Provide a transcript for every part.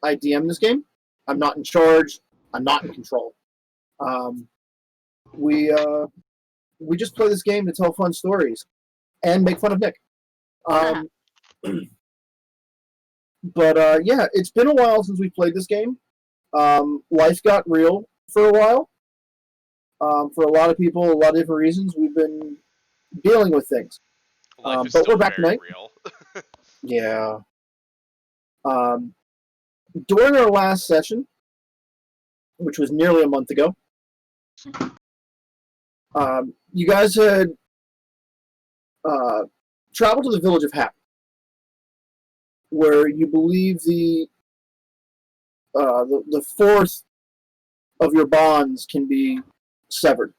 I DM this game. I'm not in charge. I'm not in control. We just play this game to tell fun stories and make fun of Nick. But yeah, it's been a while since we played this game. Life got real for a while. For a lot of people, a lot of different reasons, we've been dealing with things. Life is but still we're back very tonight. real. Yeah. During our last session, which was nearly a month ago, you guys had traveled to the village of Hap, where you believe the fourth of your bonds can be severed.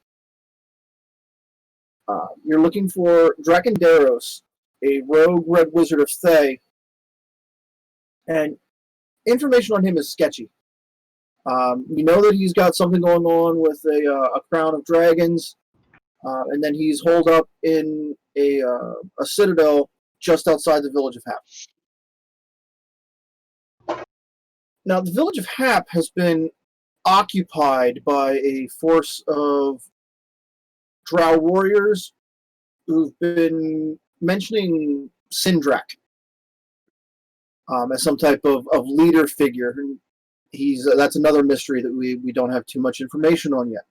You're looking for Drakendaros, a rogue red wizard of Thay, and information on him is sketchy. You know that he's got something going on with a crown of dragons, and then he's holed up in a citadel just outside the village of Hap. Now, the village of Hap has been occupied by a force of Drow warriors who've been mentioning Sindrak as some type of leader figure. That's another mystery that we don't have too much information on yet.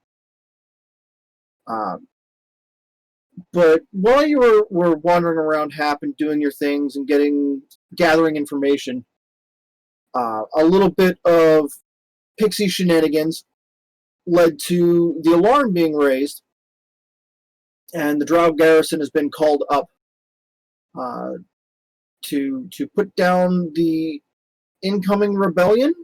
But while you were wandering around Hap and doing your things and gathering information, a little bit of pixie shenanigans led to the alarm being raised, and the Drow garrison has been called up to put down the incoming rebellion.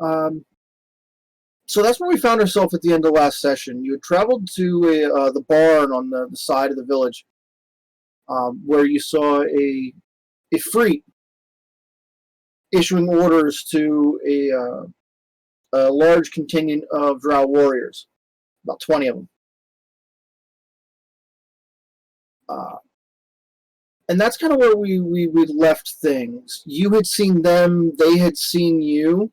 So that's where we found ourselves at the end of last session. You had traveled to the barn on the side of the village, where you saw a Freet issuing orders to a large contingent of Drow warriors, about 20 of them. And that's kind of where we left things. You had seen them, they had seen you.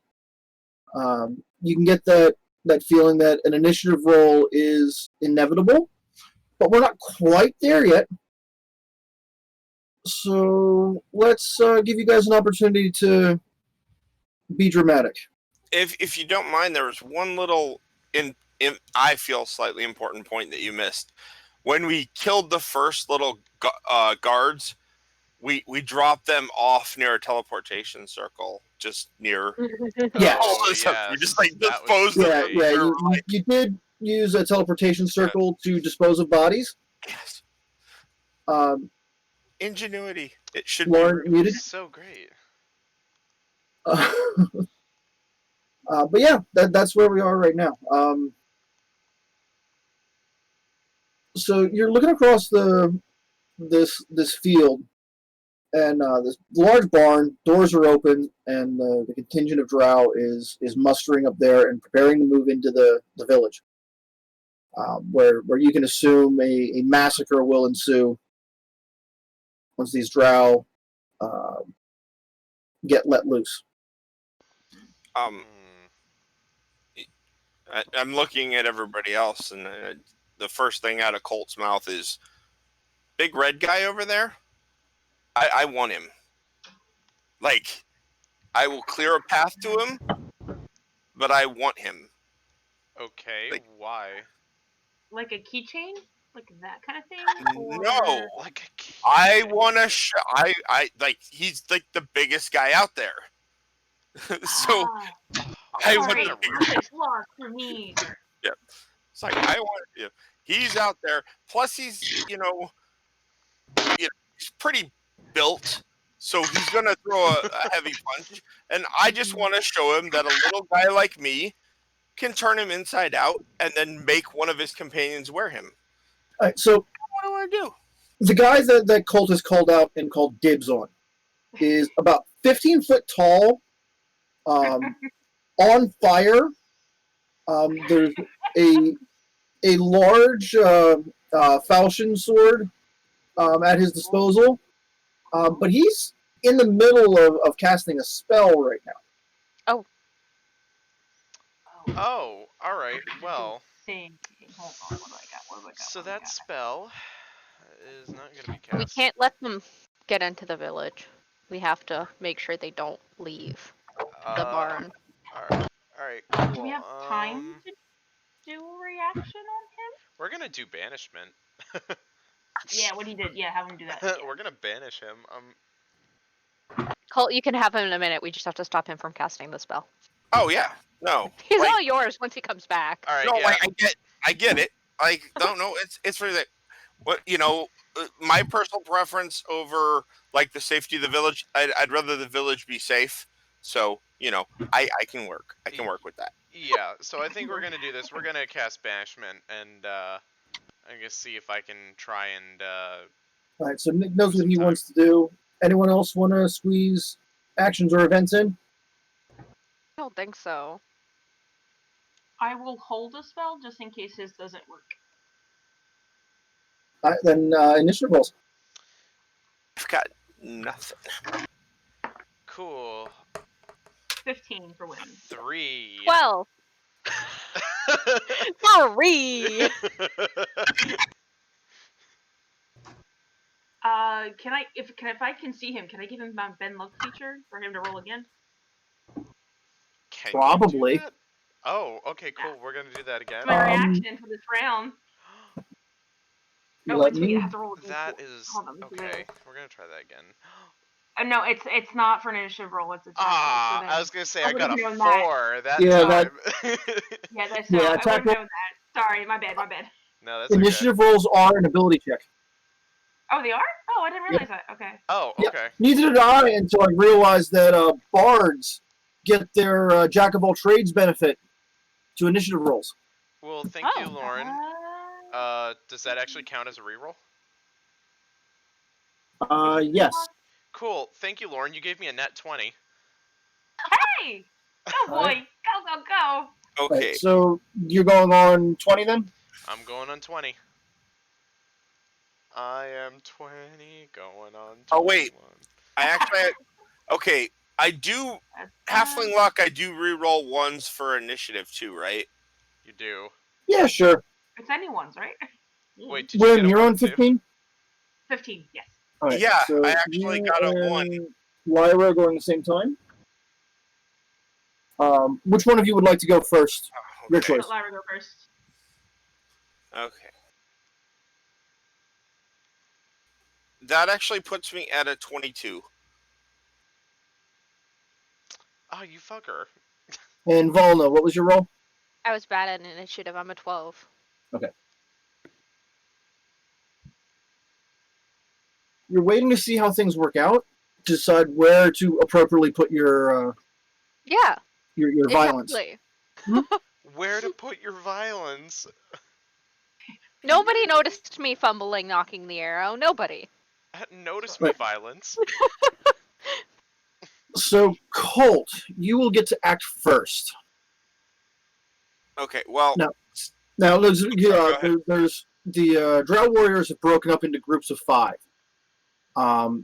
You can get that feeling that an initiative roll is inevitable, but we're not quite there yet. So let's give you guys an opportunity to be dramatic. If you don't mind, there was one little, I feel slightly important point that you missed. When we killed the first little guards, we dropped them off near a teleportation circle, just near. Yes. We just disposed of them. Yeah. You did use a teleportation circle to dispose of bodies. Yes. Ingenuity. It should Lauren, be muted. So great. But yeah, that's where we are right now. So you're looking across this field, and this large barn, doors are open, and the contingent of Drow is mustering up there and preparing to move into the village, where you can assume a massacre will ensue once these Drow get let loose. I'm looking at everybody else, and the first thing out of Colt's mouth is, "Big red guy over there? I want him. Like, I will clear a path to him, but I want him." Okay, why? Like a keychain? Like that kind of thing? No, like a keychain. I want to. I like. He's like the biggest guy out there. So I want sorry, to. it's lost for me. Yeah, it's like I want. He's out there. Plus, he's he's pretty built, so he's gonna throw a heavy punch. And I just want to show him that a little guy like me can turn him inside out and then make one of his companions wear him. All right, so what do I want to do? The guy that Colt has called out and called dibs on is about 15 foot tall, on fire. There's a large falchion sword at his disposal, but he's in the middle of casting a spell right now. Oh, all right. Well, Hold on. What do I got? What do I got? so What do I that got? spell is not going to be cast. We can't let them get into the village. We have to make sure they don't leave the barn. All right. Do Cool. we have time to do a reaction on We're gonna do banishment. him? Yeah, what he did. Yeah, have him do that. Yeah. We're gonna banish him. Colt, you can have him in a minute. We just have to stop him from casting the spell. Oh yeah, no. He's like, all yours once he comes back. All right. no, Yeah. like I get it. Like, don't know. It's for the what my personal preference over like the safety of the village. I'd rather the village be safe. So I can work. I can work with that. Yeah. So I think we're gonna do this. We're gonna cast banishment, and I guess see if I can try and. All right, so Nick knows what he wants to do. Anyone else want to squeeze actions or events in? I don't think so. I will hold a spell just in case his doesn't work. All right, then initiative rolls. I've got nothing. Cool. 15 for win. 3. 12. 3. Can I if I can see him, can I give him my Ben Luck feature for him to roll again? Can Probably. You do that? Oh, okay, cool. We're gonna do that again. It's my reaction for this round. Let wait, me- I have to roll a That D4. is Hold on, let me do okay. this. We're gonna try that again. No, it's not for an initiative roll. It's a attack roll, so then- I was gonna say I I got a would've known 4 that Yeah, time. Yeah, that's Yeah, I would attack have known that. Sorry, my bad. No, that's Initiative rolls are an ability check. Oh, they are? Oh, I didn't realize that. Okay. okay. Oh, Yeah. okay. Neither did I until I realized that bards get their jack of all trades benefit to initiative rolls. Well, thank Oh. you, Lauren. Does that actually count as a reroll? Yes. Cool. Thank you, Lauren. You gave me a net 20. Hey! Go, boy! Go, go, go! Okay. Right, so you're going on 20 then? I'm going on 20. I am 20, going on 21. Oh, wait. I actually okay. I do halfling luck. I do reroll ones for initiative too, right? You do. Yeah, sure. It's anyone's, right? Wait, did you William, get a you're 1 on too? 15? 15, yes. All right, Yeah, so I actually you got a 1. and Lyra going the same time. Which one of you would like to go first? Oh, Your okay. choice. Let Lyra go first. Okay. That actually puts me at a 22. Oh, you fucker. And Volna, what was your roll? I was bad at initiative. I'm a 12. You're waiting to see how things work out, to decide where to appropriately put your Yeah, violence. exactly. Where to put your violence? Nobody noticed me fumbling knocking the arrow. Nobody. Notice me violence. So, Colt, you will get to act first. Okay. Well. No. Now, there's go ahead. the Drow Warriors have broken up into groups of 5.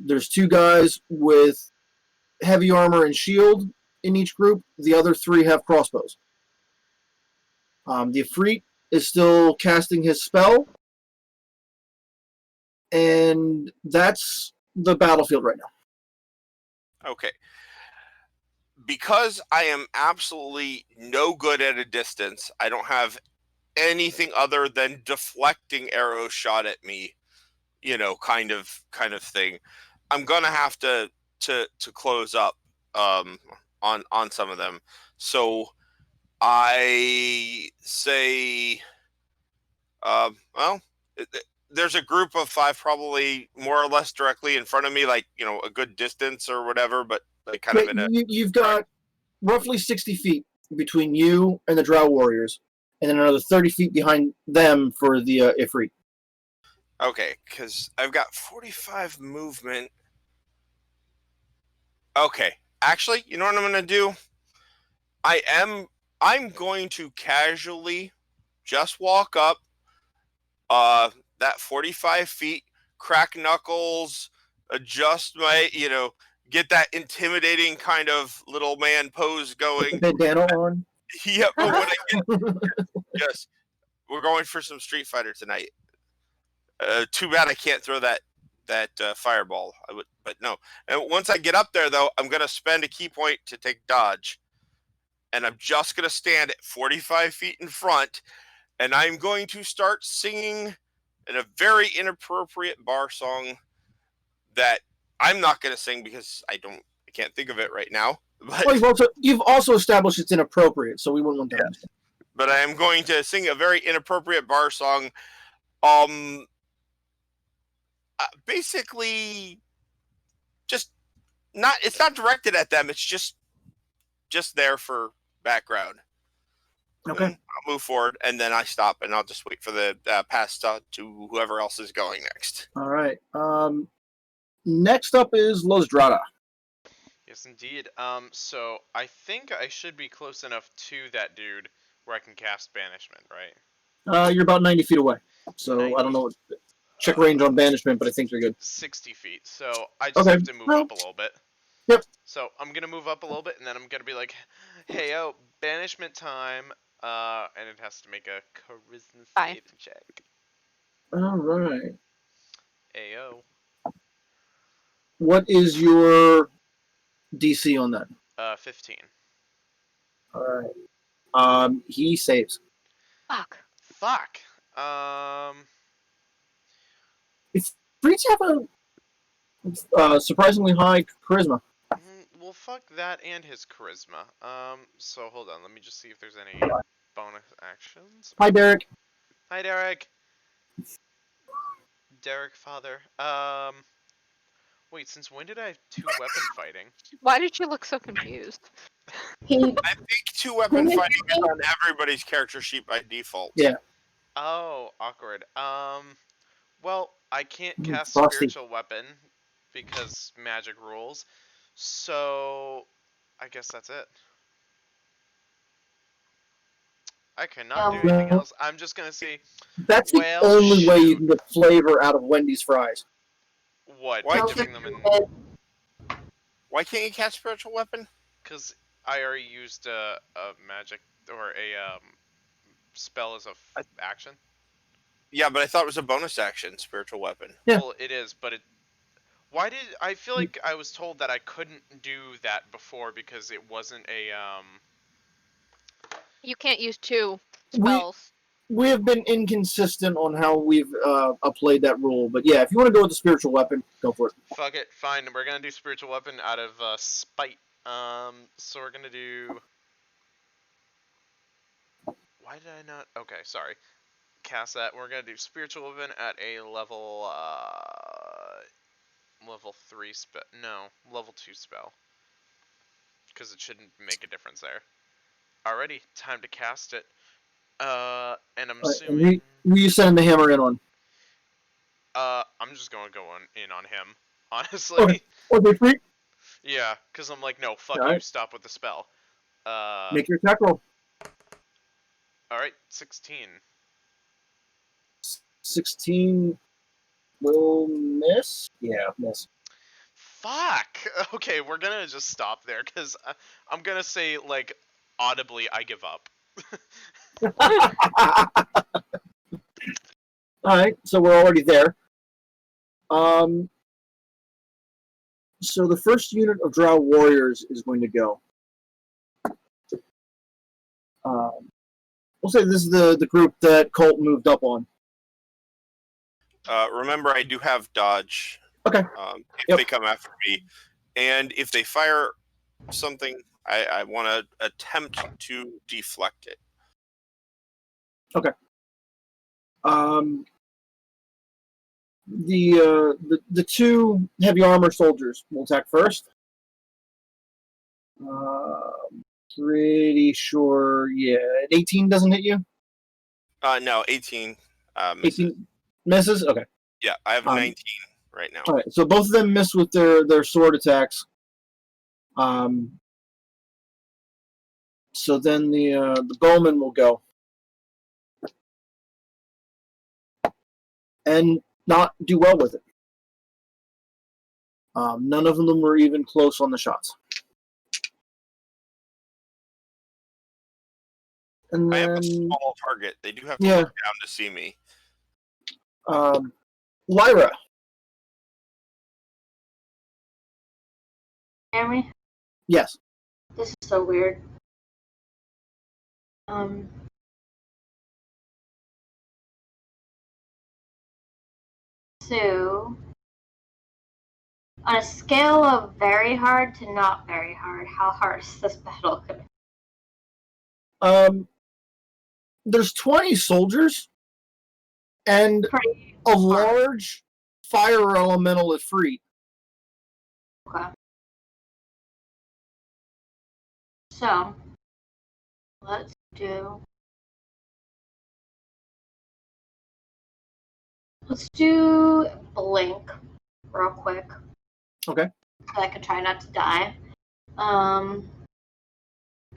There's 2 guys with heavy armor and shield in each group. The other 3 have crossbows. The Ifrit is still casting his spell, and that's the battlefield right now. Okay. Because I am absolutely no good at a distance, I don't have anything other than deflecting arrows shot at me, kind of thing. I'm gonna have to close up on some of them. So I say, well, there's a group of 5 probably more or less directly in front of me, like a good distance or whatever, but like kind of in a. You've got roughly 60 feet between you and the Drow Warriors, and then another 30 feet behind them for the Ifrit. Okay, because I've got 45 movement. Okay, actually, you know what I'm going to do? I'm going to casually just walk up that 45 feet, crack knuckles, adjust my, get that intimidating kind of little man pose going. Bandana on. Yep, but when I get, yes, we're going for some Street Fighter tonight. Too bad I can't throw that fireball. I would, but no. And once I get up there, though, I'm gonna spend a key point to take dodge, and I'm just gonna stand at 45 feet in front, and I'm going to start singing in a very inappropriate bar song that I'm not gonna sing because I can't think of it right now. But Well, you've also established it's inappropriate, so we wouldn't want that. Yes. But I am going to sing a very inappropriate bar song. Basically, just not. It's not directed at them. It's just there for background. Okay. And I'll move forward, and then I stop, and I'll just wait for the pass to whoever else is going next. All right. Next up is Los Drata. Yes, indeed. So I think I should be close enough to that dude where I can cast banishment, right? You're about 90 feet away, so I don't know. Check range on banishment, but I think you're good. 60 feet. So I just have to move up a little bit. Yep. So I'm gonna move up a little bit, and then I'm gonna be like, "Hey, yo, banishment time!" And it has to make a charisma saving check. All right. Ayo. What is your DC on that? 15. All right. He saves. Fuck. Freaks have a surprisingly high charisma. Well, fuck that and his charisma. So hold on, let me just see if there's any bonus actions. Hi, Derek. Hi, Derek. Derek, father. Wait, since when did I have 2 weapon fighting? Why did you look so confused? I think 2-weapon fighting is on everybody's character sheet by default. Yeah. Oh, awkward. Well, I can't cast Frosty. spiritual weapon because magic rules. So, I guess that's it. I cannot do anything else. I'm just gonna say, That's the well, only way you can get flavor out of Wendy's fries. what? Why By can't dipping them in? Why can't you cast spiritual weapon? Because I already used a magic or a spell as a action. Yeah, but I thought it was a bonus action, spiritual weapon. Yeah. Well, it is, but it. Why did I feel like I was told that I couldn't do that before because it wasn't a You can't use 2 spells. We have been inconsistent on how we've played that rule, but yeah, if you want to go with the spiritual weapon, go for it. Fuck it, fine. We're gonna do spiritual weapon out of spite. So we're gonna do. Why did I not? Okay, sorry. Cast that. We're gonna do spiritual weapon at a level level 3 spell. No, level 2 spell. Because it shouldn't make a difference there. Alrighty, time to cast it. And I'm assuming. Who are you sending the hammer in on? I'm just gonna go in on him, honestly. Okay, freak. Yeah, because I'm like, no, fuck Alright. you, stop with the spell. Make your attack roll. Alright, 16. 16 will miss. Yeah, miss. Fuck! Okay, we're gonna just stop there, because I'm gonna say, like, audibly, I give up. Alright, so we're already there. So the first unit of Drow warriors is going to go. We'll say this is the group that Colt moved up on. Remember, I do have dodge. Okay. If they come after me, and if they fire something, I want to attempt to deflect it. Okay. The 2 heavy armor soldiers will attack first. Pretty sure, yeah. 18 doesn't hit you? No, 18 misses. 18 misses? Okay. Yeah, I have 19 right now. Alright, so both of them miss with their sword attacks. So then the bowman will go. And not do well with it. None of them were even close on the shots. And I have a then, small target. They do have to Yeah. look down to see me. Lyra. Hear me? Yes. This is so weird. So, on a scale of very hard to not very hard, how hard is this battle gonna be? There's 20 soldiers, and Pretty a hard. large fire elemental is free. Okay. So, let's do blink real quick. Okay. So I can try not to die. Do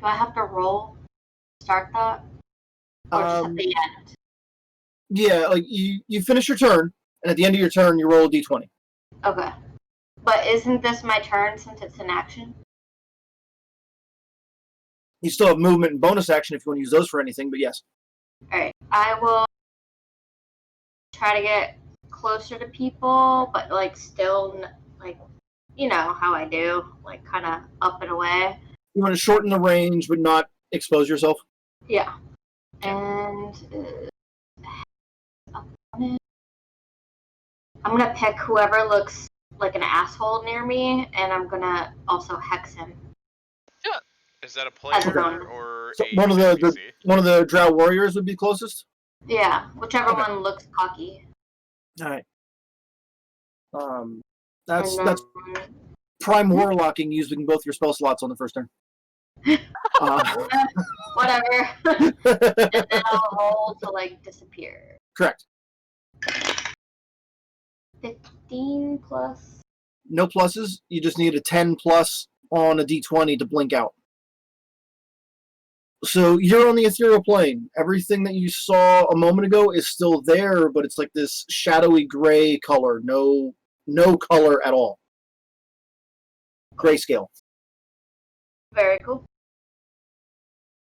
I have to roll to start that? Or just at the end? Yeah, like you finish your turn, and at the end of your turn, you roll a d20. Okay. But isn't this my turn since it's an action? You still have movement and bonus action if you want to use those for anything, but yes. Alright. I will try to get closer to people, but like still, like, you know how I do, like kind of up and away. You want to shorten the range, but not expose yourself? Yeah. And I'm gonna pick whoever looks like an asshole near me, and I'm gonna also hex him. Is that a As player well. or So a one of NPC? the Drow warriors would be closest? Yeah, whichever Okay. one looks cocky. Alright. That's And then, prime warlocking using both your spell slots on the first turn. whatever. And then I'll roll to like disappear. Correct. 15 plus. No pluses. You just need a 10 plus on a d20 to blink out. So you're on the ethereal plane. Everything that you saw a moment ago is still there, but it's like this shadowy gray color. No color at all. Grayscale. Very cool.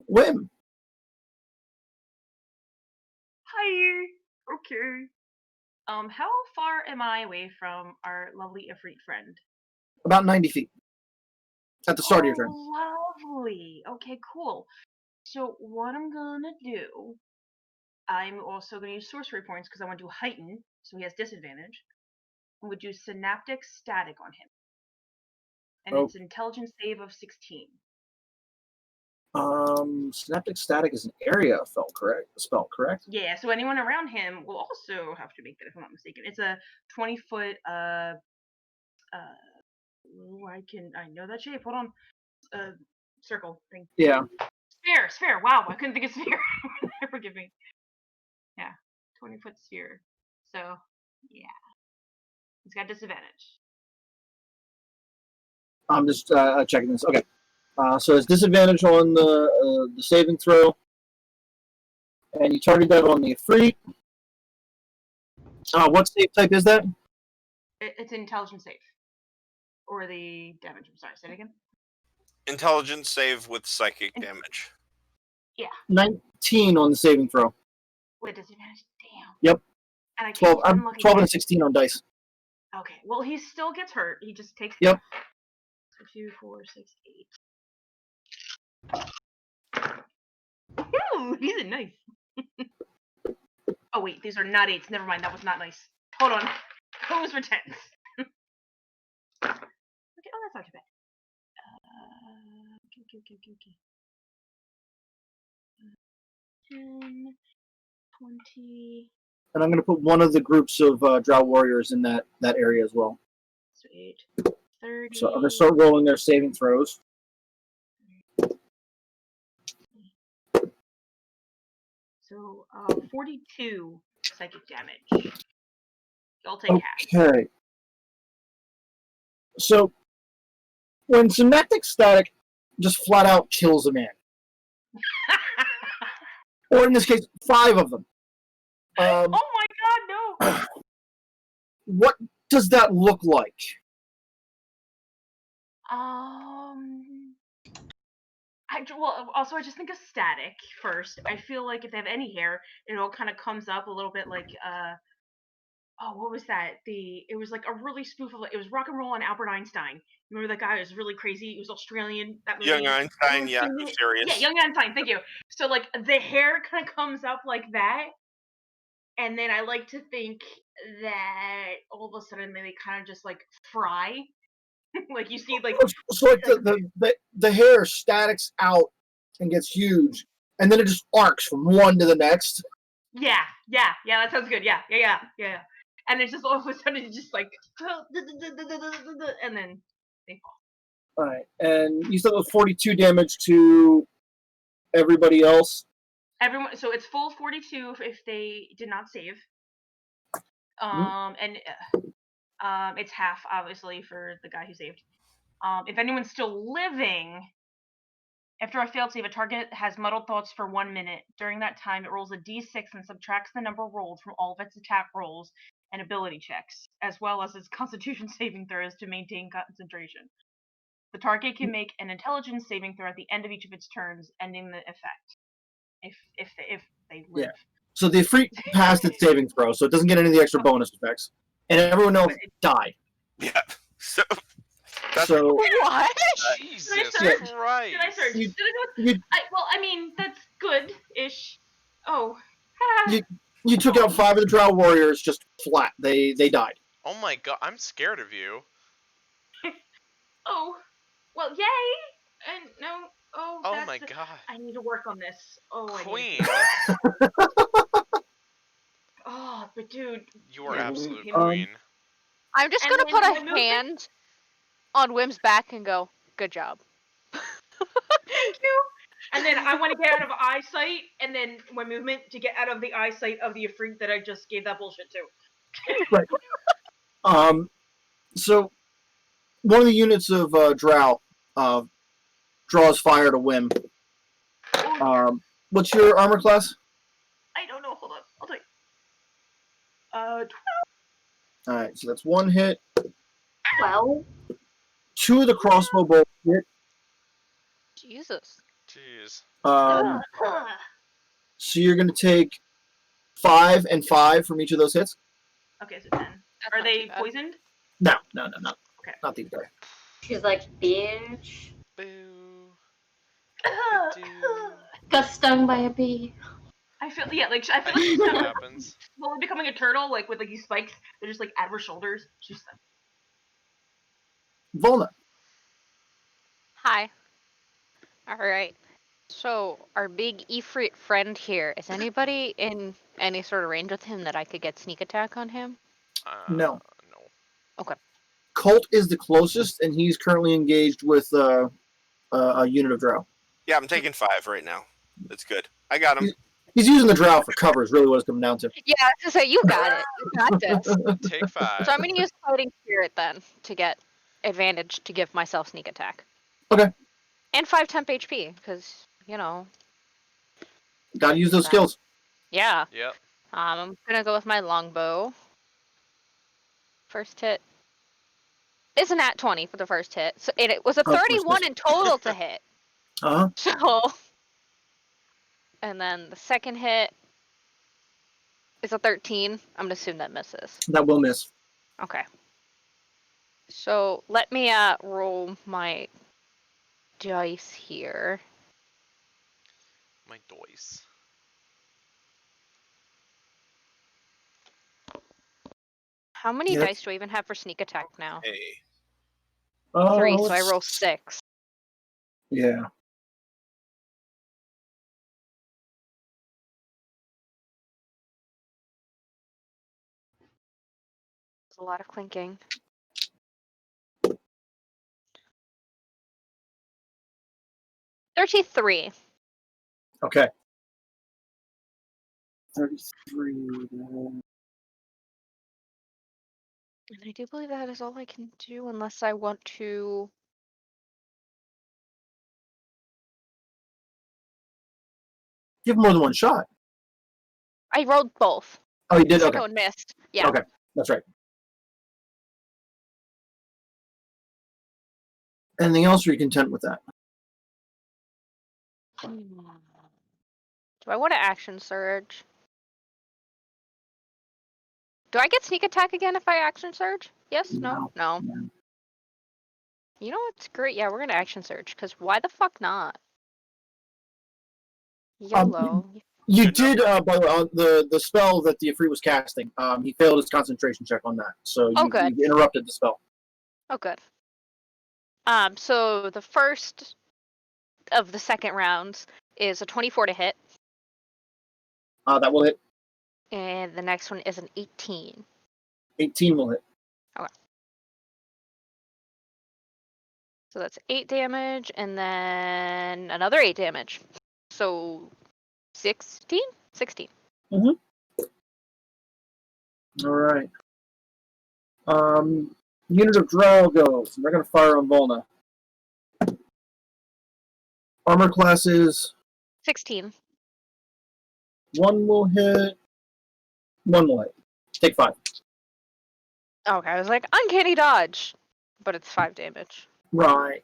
Whim. Hi. Okay. How far am I away from our lovely Ifrit friend? About 90 feet. At the start of your turn. Lovely. Okay, cool. So what I'm gonna do, I'm also gonna use sorcery points because I want to heighten, so he has disadvantage. I'm gonna do synaptic static on him, and it's intelligence save of 16. Synaptic static is an area spell, correct? Yeah. So anyone around him will also have to make that, if I'm not mistaken. It's a 20-foot. I know that shape. Hold on. Circle thing. Yeah. Sphere. Wow, I couldn't think of sphere. Forgive me. Yeah, 20-foot sphere. So, yeah. He's got disadvantage. I'm just checking this. Okay. So it's disadvantage on the saving throw. And you target that on the Ifrit. What save type is that? It's intelligence save. Or the damage. I'm sorry, say it again. Intelligence save with psychic damage. Yeah. 19 on the saving throw. With disadvantage. Damn. Yep. And I 12. can't I'm 12 and a 16 on dice. Okay. Well, he still gets hurt. He just takes. Yep. 2, 4, 6, 8. Ooh, these are nice. Oh wait, these are not 8s. Never mind, that was not nice. Hold on. Those were 10s. Okay, oh, that's not too bad. Okay. 10, 20. And I'm going to put one of the groups of Drow warriors in that area as well. Sweet. 30. So I'm going to start rolling their saving throws. So, 42 psychic damage. I'll take half. Okay. So, when synaptic static just flat out kills a man, or in this case, 5 of them, oh my god, no! what does that look like? Also, I just think of static first. I feel like if they have any hair, it all kind of comes up a little bit like what was that? It was like a really spoof of it was Rock and Roll on Albert Einstein. Remember that guy who was really crazy? He was Australian. That movie. Young Einstein, yeah, serious. Yeah, Young Einstein. Thank you. So like the hair kind of comes up like that, and then I like to think that all of a sudden they kind of just like fry. Like you see, like So like the hair statics out and gets huge, and then it just arcs from one to the next. yeah, that sounds good. Yeah. And it's just all of a sudden it's just like, and then they fall. All right, and you said it was 42 damage to everybody else. Everyone, so it's full 42 if they did not save. And it's half obviously for the guy who saved. If anyone's still living, after a failed save, a target has muddled thoughts for 1 minute. During that time, it rolls a d6 and subtracts the number rolled from all of its attack rolls and ability checks, as well as its Constitution saving throws to maintain concentration. The target can make an Intelligence saving throw at the end of each of its turns, ending the effect. If they live. Yeah. So the Ifrit passed its saving throw, so it doesn't get any of the extra bonus effects, and everyone else died. Yeah. So. What? Jesus Christ. Christ. Did I search? Did I go? Well, I mean, that's good-ish. Oh. You took out 5 of the Drow warriors just flat. They died. Oh my god, I'm scared of you. Oh. Well, yay! And no. Oh my god. I need to work on this. Queen. Oh, but dude. You are yeah, absolute you know, queen. I'm just And gonna then put my a movement- hand on Wim's back and go, good job. Thank you. And then I want to get out of eyesight, and then my movement to get out of the eyesight of the Ifrit that I just gave that bullshit to. Right. So one of the units of Drow draws fire to Wim. What's your armor class? I don't know. Hold on. I'll tell you. 12. All right, so that's 1 hit. 12. 2 of the crossbow bolts hit. Jesus. Jeez. So you're going to take 5 and 5 from each of those hits. Okay, so 10. That's Are not they too bad. poisoned? No. Okay. Not these guys. She's like, bitch. Boo. I Do. Got stung by a bee. feel like she's That kind of like happens. slowly becoming a turtle, like with like these spikes. They're just like at her shoulders. She's like, Volna. Hi. Alright. So, our big Ifrit friend here, is anybody in any sort of range with him that I could get sneak attack on him? No. No. Colt is the closest, and he's currently engaged with a unit of Drow. Yeah, I'm taking 5 right now. That's good. I got him. He's using the Drow for cover, is really what it's coming down to. Yeah, I was gonna say, you got it. You got this. Take 5. So I'm gonna use Fighting Spirit then to get advantage to give myself sneak attack. Okay. And 5 temp HP, because, you know. Gotta use those skills. Yeah. Yep. I'm gonna go with my longbow. First hit is an at 20 for the first hit. So it was a 31 in total to hit. Uh-huh. So, and then the second hit is a 13. I'm gonna assume that misses. That will miss. Okay. So let me roll my dice here. My dice. How many Yep. dice do I even have for sneak attack now? Hey. 3, so I let's- roll 6. Yeah. There's a lot of clinking. 33. Okay. 33. And I do believe that is all I can do unless I want to. You have more than one shot. I rolled both. Oh, you The did? second Okay. one missed. Yeah. Okay. That's right. Anything else, or are you content with that? Do I want to action surge? Do I get sneak attack again if I action surge? Yes? No? No. No. You know what's great? Yeah, we're gonna action surge, because why the fuck not? YOLO. You Good did, by the way, on the spell that the Ifrit was casting. He failed his concentration check on that, so Oh, you good. interrupted the spell. Oh, good. So the first of the second rounds is a 24 to hit, That will hit. and the next one is an 18. 18 will hit. So that's 8 damage, and then another 8 damage. So 16? 16. All right. Unit of Drow goes. They're going to fire on Volna. Armor classes. 16. 1 will hit. 1 will hit. Take 5. Okay, I was like, uncanny dodge. But it's 5 damage. Right.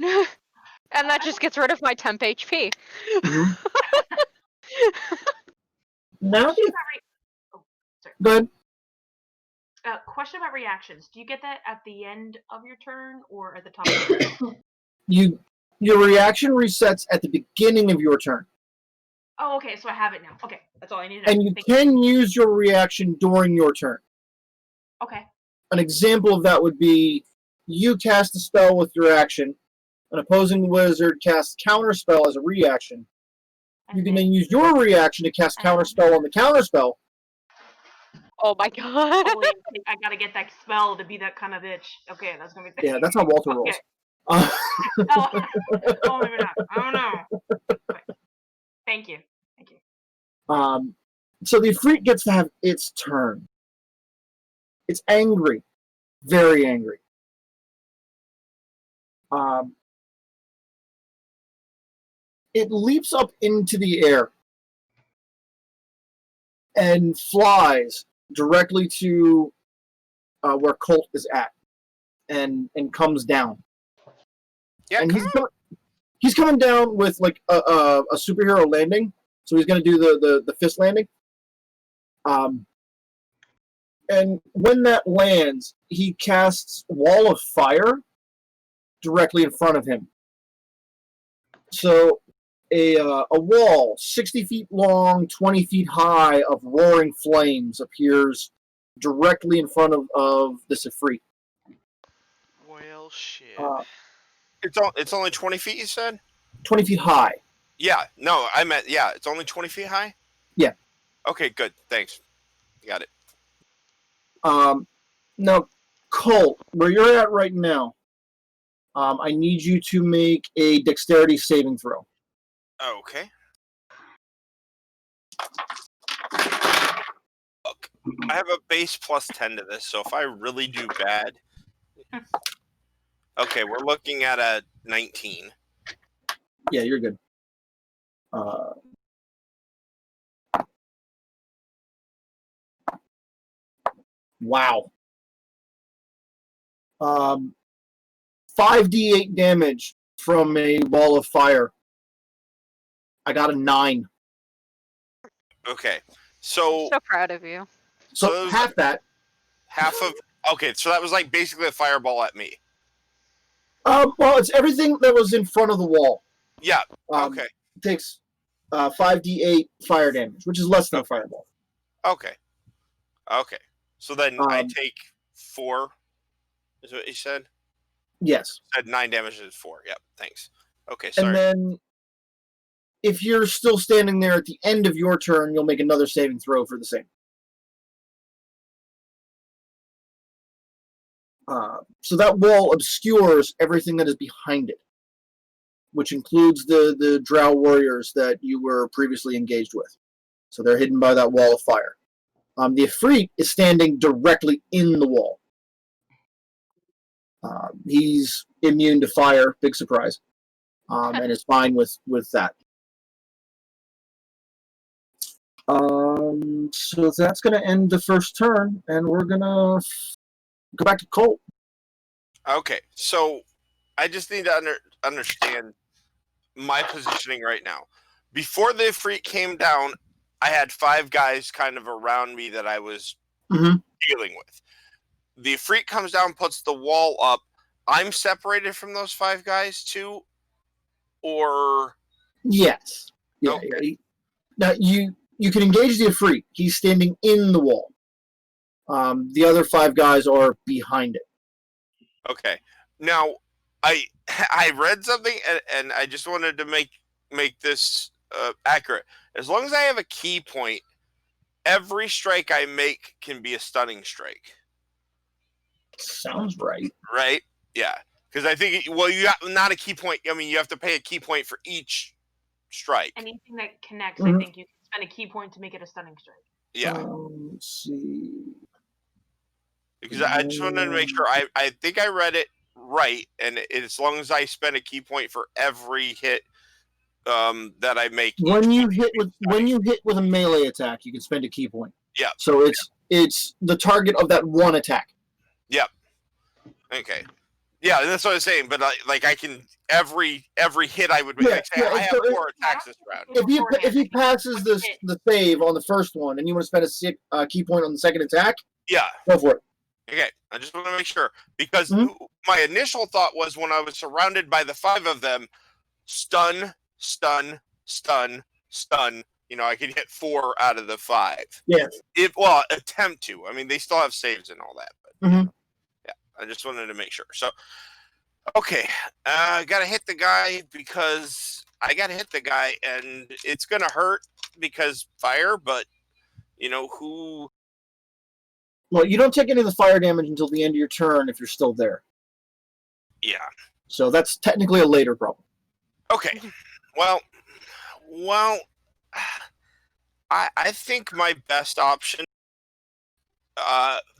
And that just gets rid of my temp HP. Mhm. Now Question you about sorry. good. Question about reactions. Do you get that at the end of your turn or at the top of your turn? Your reaction resets at the beginning of your turn, Oh, okay, so I have it now. Okay, that's all I need to know. and you Thank can use your reaction during your turn. Okay. An example of that would be you cast a spell with your action, an opposing wizard casts counterspell as a reaction. You can then use your reaction to cast counterspell on the counterspell. Oh my god. Holy, I gotta get that spell to be that kind of bitch. Okay, that's gonna be. Yeah, that's how Walter rolls. Oh, maybe not. I don't know. Okay. Thank you. So the Ifrit gets to have its turn. It's angry, very angry. It leaps up into the air and flies directly to where Colt is at, and comes down. Yeah, And he's coming down with like a superhero landing, so he's going to do the fist landing. And when that lands, he casts Wall of Fire directly in front of him. So a wall 60 feet long, 20 feet high of roaring flames appears directly in front of this Ifrit. Well, shit. it's only 20 feet. You said 20 feet high. Yeah. No, I meant it's only 20 feet high. Yeah. Okay. Good. Thanks. Got it. Now, Colt, where you're at right now, I need you to make a dexterity saving throw. Okay. Look, I have a base plus 10 to this, so if I really do bad, okay, we're looking at a 19. Yeah, you're good. Wow. 5d8 damage from a wall of fire. I got a 9. Okay, so So proud of you. So half that. half of okay, so that was like basically a fireball at me. Well, it's everything that was in front of the wall. Yeah. Okay. Takes 5d8 fire damage, which is less than a fireball. Okay. Okay. So then I Um, take 4. Is what you said? Yes. Said 9 damage is 4. Yep. Thanks. Okay. Sorry. And then, if you're still standing there at the end of your turn, you'll make another saving throw for the same. So that wall obscures everything that is behind it, which includes the drow warriors that you were previously engaged with. So they're hidden by that wall of fire. The Ifrit is standing directly in the wall. He's immune to fire, big surprise, and is fine with that. So that's going to end the first turn, and we're going to go back to Colt. Okay. So I just need to understand my positioning right now. Before the Ifrit came down, I had 5 guys kind of around me that I was dealing with. The Ifrit comes down, puts the wall up. I'm separated from those 5 guys too, or Yes. Yeah. Okay. Yeah. Now you can engage the Ifrit. He's standing in the wall. The other 5 guys are behind it. Okay. Now, I read something and I just wanted to make this accurate. As long as I have a key point, every strike I make can be a stunning strike. Sounds right. Right? Yeah. Because I think you have not a key point. I mean, you have to pay a key point for each strike. Anything that connects, I think you can spend a key point to make it a stunning strike. Yeah. Let's see. Because I just wanted to make sure. I think I read it right, and as long as I spend a key point for every hit that I make. When you hit with a melee attack, you can spend a key point. Yeah. So it's the target of that one attack. Yep. Okay. Yeah, that's what I was saying. But like I can every hit I would make. Like, say, I have 4 attacks this round. If he passes the save on the first one, and you want to spend a key point on the second attack, Yeah. go for it. Okay, I just want to make sure because my initial thought was when I was surrounded by the 5 of them, stun, stun, stun, stun. You know, I could hit 4 out of the 5. Yes. Attempt to. I mean, they still have saves and all that, but yeah, I just wanted to make sure. So, okay, I gotta hit the guy because I gotta hit the guy, and it's gonna hurt because fire. But you know who. Well, you don't take any of the fire damage until the end of your turn if you're still there. Yeah. So that's technically a later problem. Okay. Well, I think my best option,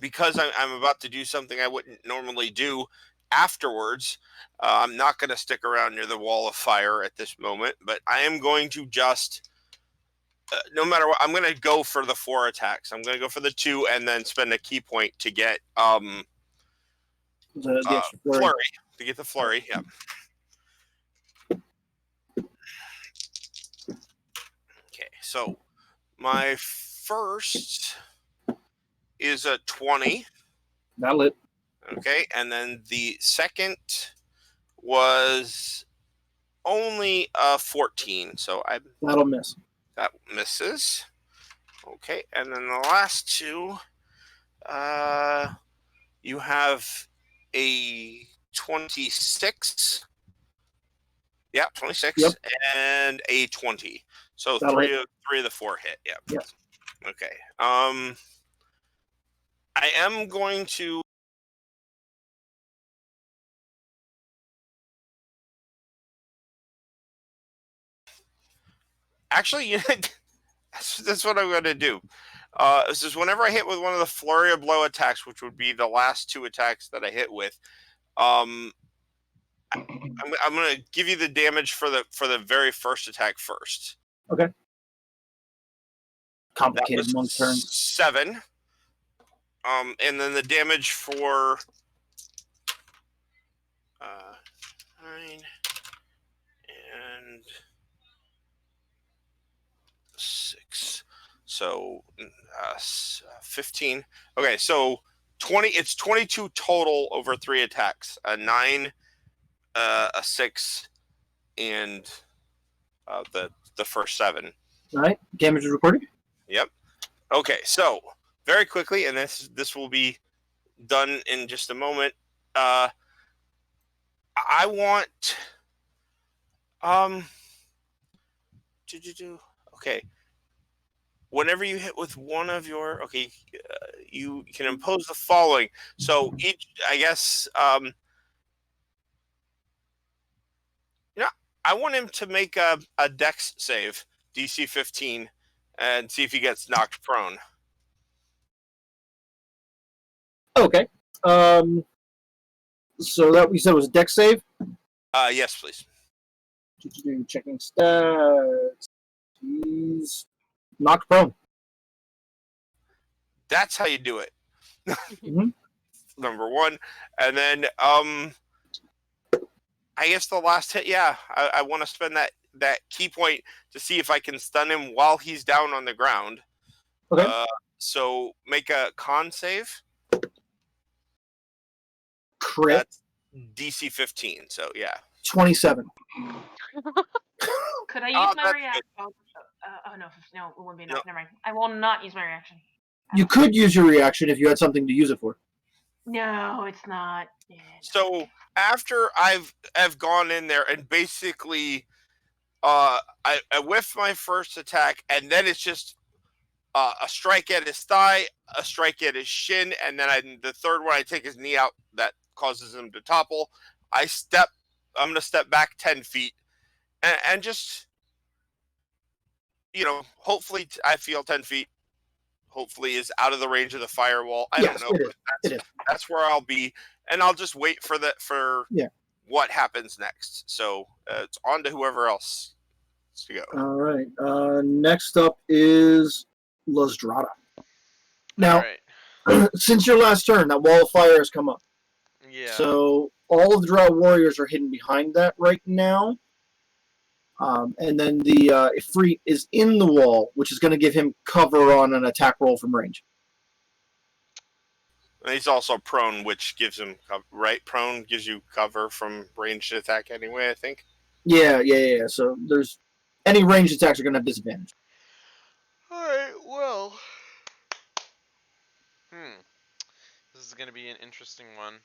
because I'm about to do something I wouldn't normally do afterwards, I'm not going to stick around near the wall of fire at this moment, but I am going to just... no matter what, I'm going to go for the 4 attacks. I'm going to go for the 2 and then spend a key point to get The extra flurry. To get the flurry, yeah. Okay, so my first is a 20. That'll hit. Okay, and then the second was only a 14. So That'll miss. That misses. Okay, and then the last 2, you have a 26. Yeah, 26. Yep. And a 20. So That'll 3 hit. of the 4 hit. Yeah. Yes. Okay. I am going to... Actually, that's what I'm going to do. This is whenever I hit with one of the flurry of blow attacks, which would be the last 2 attacks that I hit with. I'm going to give you the damage for the very first attack first. Okay. Complicated That was among turns. 7. And then the damage for 9 and 6. So 15. Okay, so 20. It's 22 total over 3 attacks. A 9, a 6, and the first 7. All right. Damage is recorded. Yep. Okay, so very quickly, and this will be done in just a moment. I want okay. Whenever you hit with one of your you can impose the following. So each, I guess, I want him to make a dex save, DC 15, and see if he gets knocked prone. Okay. So that we said was a dex save. Yes, please. Checking stats. He's knocked prone. That's how you do it. Mm-hmm. Number 1, and then I guess the last hit, yeah. I want to spend that key point to see if I can stun him while he's down on the ground. Okay. So make a con save. Crit. That's DC 15. So yeah. 27. Could I use Oh, my that's reaction? good. No, it wouldn't be enough. No. Never mind. I will not use my reaction. You could use your reaction if you had something to use it for. No, it's not. Yeah, So after I've gone in there and basically I whiff my first attack, and then it's just a strike at his thigh, a strike at his shin, and then the third one I take his knee out that causes him to topple. I'm going to step back 10 feet and just, hopefully I feel 10 feet. Hopefully is out of the range of the firewall. I Yes, don't know. it is. That's where I'll be, and I'll just wait for what happens next. So it's on to whoever else to go. All right. Next up is Lasdrada. Now, since your last turn, that wall of fire has come up. Yeah. So all of the Drow warriors are hidden behind that right now. And then the Ifrit is in the wall, which is going to give him cover on an attack roll from range. And he's also prone, which gives him right. Prone gives you cover from ranged attack anyway, I think. Yeah. So there's any ranged attacks are going to have disadvantage. All right. Well. This is going to be an interesting one.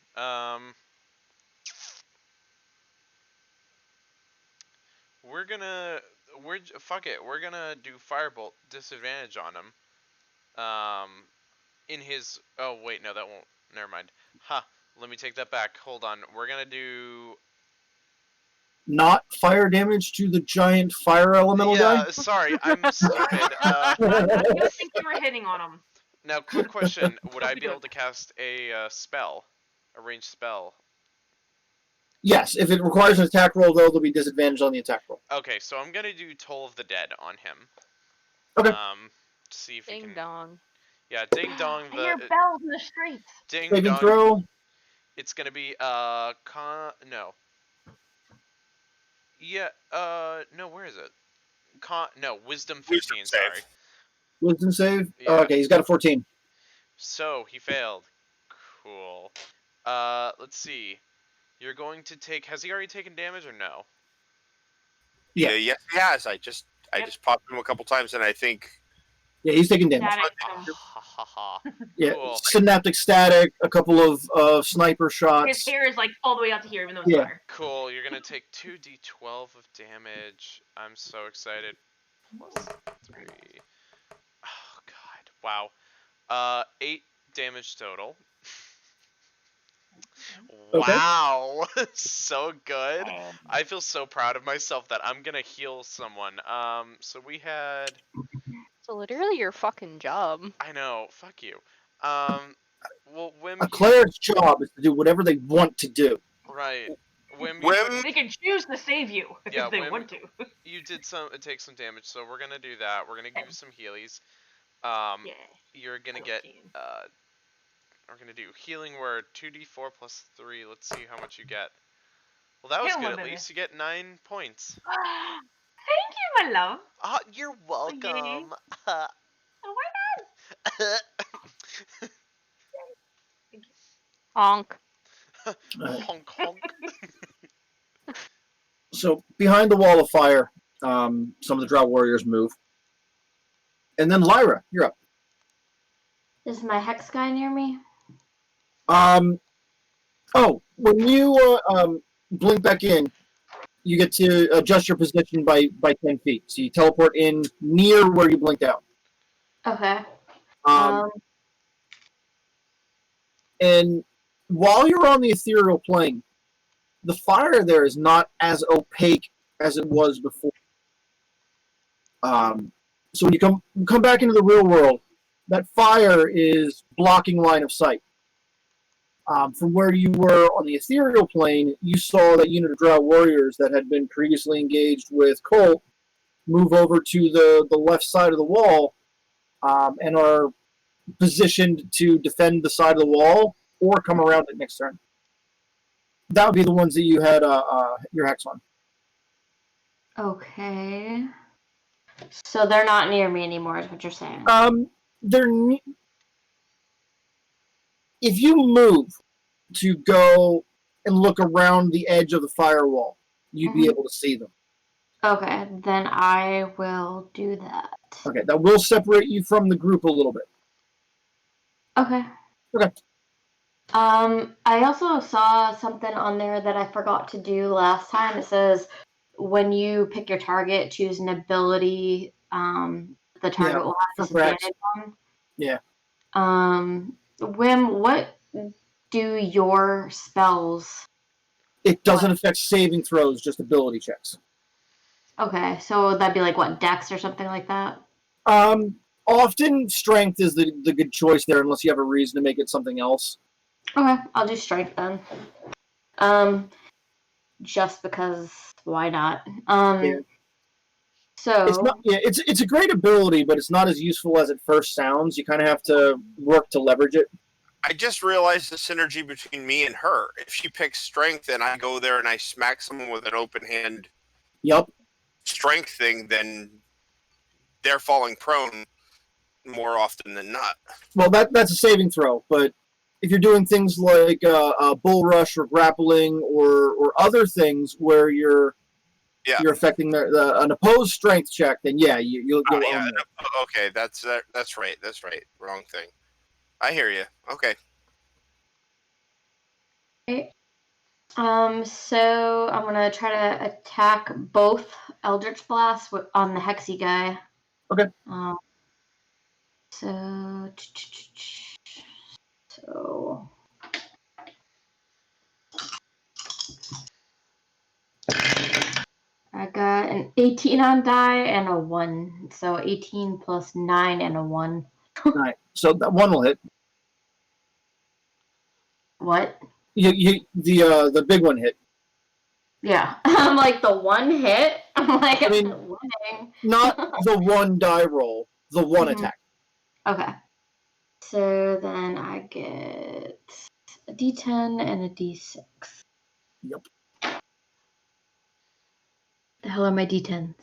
Fuck it. We're gonna do firebolt disadvantage on him. In his. Oh wait, no, that won't. Never mind. Let me take that back. Hold on. We're gonna do. Not fire damage to the giant fire elemental guy? Yeah, sorry, I'm stupid. I don't think you were hitting on him. Now, quick question: would I be able to cast a spell, a ranged spell? Yes, if it requires an attack roll, though, there'll be disadvantage on the attack roll. Okay, so I'm gonna do Toll of the Dead on him. Okay. See if he Ding can. dong. Yeah, ding dong. I hear bells in the streets. Ding Saving dong. throw. It's gonna be no. Yeah, no, where is it? No, Wisdom 15, Wisdom sorry. save. Wisdom save? Yeah. Oh, okay, he's got a 14. So, he failed. Cool. Let's see. You're going to take... Has he already taken damage or no? Yeah. Yes, he has. I just popped him a couple times, and I think... Yeah, he's taking damage. Yeah, Cool. synaptic static, a couple of sniper shots. His hair is like all the way out to here, even though it's fire. Cool, you're gonna take 2d12 of damage. I'm so excited. Plus 3. Oh god, wow. 8 damage total. Okay. Wow, so good. I feel so proud of myself that I'm gonna heal someone. So we had... So literally your fucking job. I know, fuck you. Well, Wim... A cleric's job is to do whatever they want to do. Right. Wim, They can choose to save you if they want to. You did take some damage, so we're gonna do that. We're gonna give you some healies. Yeah. You're gonna get we're gonna do healing word 2d4 plus 3. Let's see how much you get. Well, that was good. At least you get 9 points. Thank you, my love. You're welcome. Oh my god. Honk. Honk honk. So behind the wall of fire, some of the Drow warriors move. And then Lyra, you're up. Is my hex guy near me? Oh, when you blink back in, you get to adjust your position by 10 feet. So you teleport in near where you blinked out. Okay. And while you're on the ethereal plane, the fire there is not as opaque as it was before. So when you come back into the real world, that fire is blocking line of sight. From where you were on the ethereal plane, you saw that unit of Drow warriors that had been previously engaged with Colt move over to the left side of the wall and are positioned to defend the side of the wall or come around it next turn. That would be the ones that you had your hex on. Okay. So they're not near me anymore, is what you're saying. If you move to go and look around the edge of the firewall, you'd be able to see them. Okay, then I will do that. Okay, that will separate you from the group a little bit. Okay. Okay. I also saw something on there that I forgot to do last time. It says when you pick your target, choose an ability the target will have disadvantage on. Yeah. Wim, what do your spells? It doesn't affect saving throws, just ability checks. Okay, so that'd be like what, Dex or something like that? Often strength is the good choice there, unless you have a reason to make it something else. Okay, I'll do strength then. Just because, why not? Yeah. So It's not. Yeah, it's a great ability, but it's not as useful as it first sounds. You kind of have to work to leverage it. I just realized the synergy between me and her. If she picks strength and I go there and I smack someone with an open hand Yep. strength thing, then they're falling prone more often than not. Well, that's a saving throw, but if you're doing things like bull rush or grappling or other things where you're affecting an opposed strength check, then yeah, you'll own it. Okay, that's right. That's right. Wrong thing. I hear you. Okay. So I'm gonna try to attack both Eldritch Blasts on the Hexy guy. Okay. So I got an 18 on die and a 1. So 18 plus 9 and a 1. Right. So that one will hit. What? The big one hit. Yeah. I'm like, the one hit? I'm like, I mean, winning. not the one die roll, the one attack. Okay. So then I get a D10 and a D6. Yep. The hell are my D10s?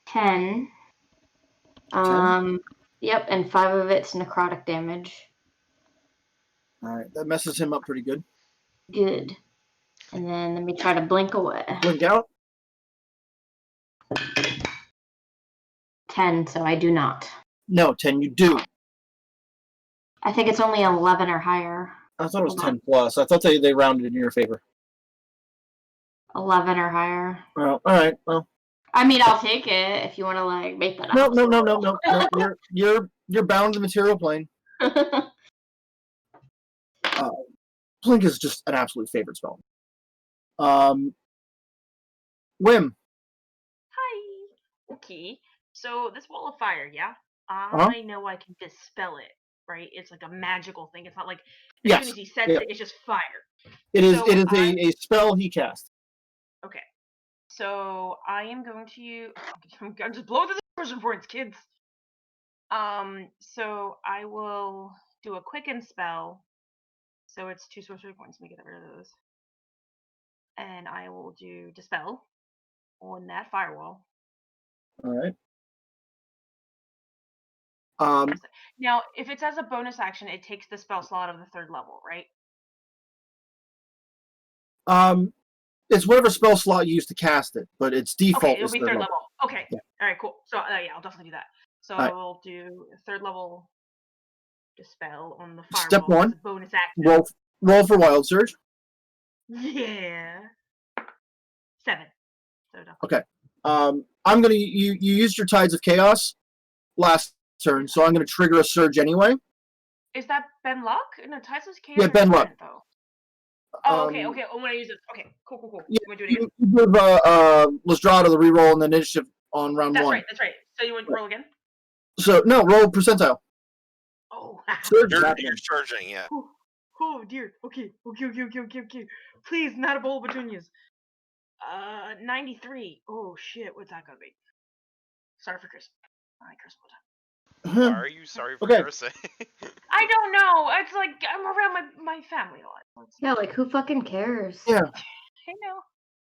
Ten. Yep, and 5 of it's necrotic damage. All right, that messes him up pretty good. Good. And then let me try to blink away. Blink out. 10, so I do not. No, 10 you do. I think it's only 11 or higher. I thought it was 10 plus. I thought they rounded in your favor. 11 or higher. Well, all right. Well, I mean, I'll take it if you want to like make that. No. You're bound to the material plane. Blink is just an absolute favorite spell. Wim. Hi. Okay. So this wall of fire, yeah? I know I can dispel it, right? It's like a magical thing. It's not like as soon as he sets it, it's just fire. It is a spell he cast. Okay. So I am going to I'm just blow the dispersion points, kids. So I will do a quicken spell. So it's 2 sorcery points. Let me get rid of those. And I will do dispel on that firewall. All right. Now, if it's as a bonus action, it takes the spell slot of the 3rd level, right? It's whatever spell slot you use to cast it, but its default okay, it'll is be 3rd level. Okay. Yeah. All right, cool. So yeah, I'll definitely do that. So I will do 3rd level dispel on the firewall. Step 1. As a bonus action. Roll for Wild Surge. Yeah. 7. So okay. I'm gonna you used your Tides of Chaos last turn, so I'm gonna trigger a surge anyway. Is that Ben Luck? No, Tides of Chaos. Yeah, Ben Luck. Though. Oh, okay. Oh, when I use it. Okay, cool. Yeah, you want to do it again? You give Lestrada the reroll and the initiative on round 1. That's right. So you want to roll again? So no, roll percentile. Oh, you're surging, yeah. Oh dear. Okay. Please, not a bowl of petunias. 93. Oh shit, what's that gonna be? Sorry for cursing. I curse all the time. Why are you sorry for Okay. cursing? I don't know. It's like I'm around my family a lot. Yeah, like who fucking cares? Yeah. I know.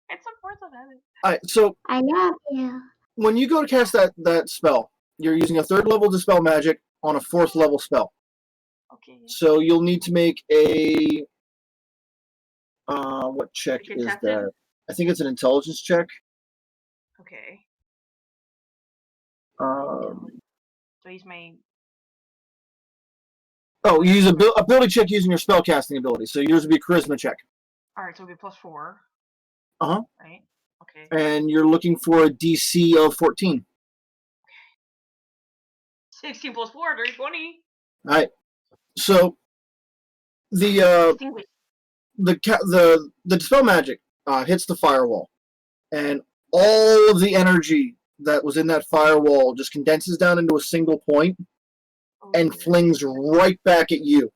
It's a force of habit. All right. So I love you. when you go to cast that spell, you're using a 3rd level dispel magic on a 4th level spell. Okay. So you'll need to make a what check Get is tested? that? I think it's an intelligence check. Okay. Um, So I use my. oh, you use a ability check using your spellcasting ability. So yours would be a charisma check. All right, so it'll be +4. Uh-huh. Right. Okay. And you're looking for a DC of 14. 16 + 4, 20. All right. So the Distinguished. the dispel magic hits the firewall, and all of the energy that was in that firewall just condenses down into a single point and flings right back at you.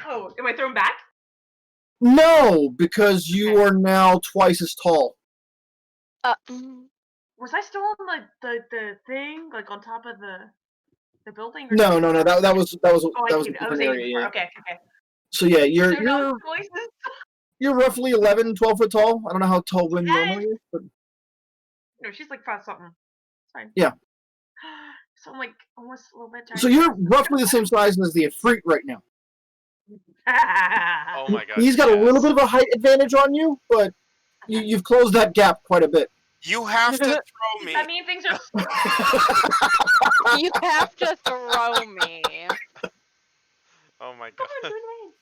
Oh, am I thrown back? No, because you are now twice as tall. Was I still on the thing, like on top of the building? Or No. That was Oh, I a see. I different was area. aiming Yeah. for. Okay. So yeah, So no choices. you're roughly 11, 12 foot tall. I don't know how tall Wynn Yes. normally is, but No, she's like 5 something. It's fine. Yeah. So I'm like almost a little bit giant. so you're roughly the same size as the Ifrit right now. Oh my god. He's got a little bit of a height advantage on you, but you've closed that gap quite a bit. You have to throw me. I mean, things are. You have to throw me. Oh my Come god. on, do it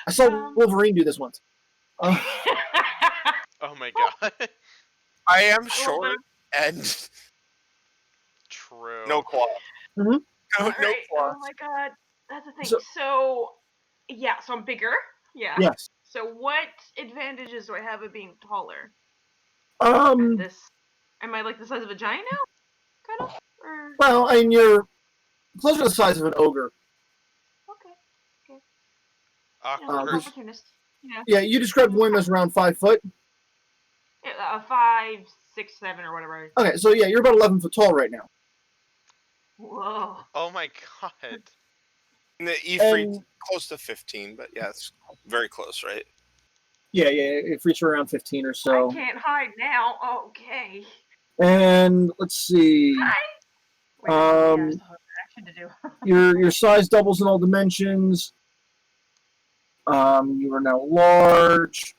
I saw Um, Wolverine do this once. again. Oh my god. I am short and True. no claw. Mhm. No, no Alright, claw. oh my god, that's the thing. So- So, yeah, so I'm bigger. Yeah. Yes. So what advantages do I have of being taller? This, am I like the size of a giant now? Kind of? Or Well, I mean, you're closer to the size of an ogre. okay. Awkward. Opportunist. Yeah. Yeah, you described Wynn as around 5 foot. 5, 6, 7, or whatever. Okay, so yeah, you're about 11 foot tall right now. Whoa. Oh my god. And the Ifrit And close to 15, but yeah, it's very close, right? yeah, it reaches around 15 or so. I can't hide now. Okay. And let's see. Hi. Wait, yeah, I still have action to do. Your size doubles in all dimensions. You are now large.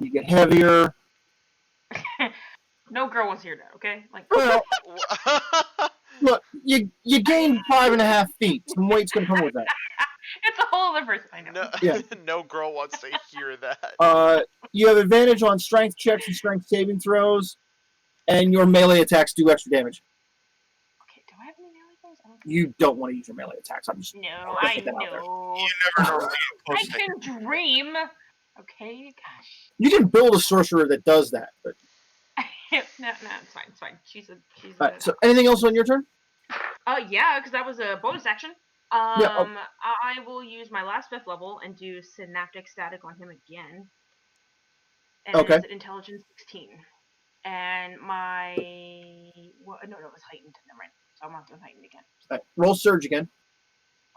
You get heavier. No girl was here now, okay? Like, Well, look, you gained 5.5 feet. Some weight's gonna come with that. it's a whole other person. I know. No, Yeah. no girl wants to hear that. You have advantage on strength checks and strength saving throws, and your melee attacks do extra damage. Okay, do I have any melee things? I don't think You don't want to use your melee attacks. I'm just No, gonna I put that out there. know. You never normally get I close to can dream. Okay, gosh. You can build a sorcerer that does that. But no, it's fine. She's all right, so anything else on your turn? yeah, because that was a bonus action. Yeah, oh. I will use my last 5th level and do synaptic static on him again. And Okay. it's intelligence 16. And my no, it was heightened. Never mind. So I'm not doing heightened again. All right, roll surge again.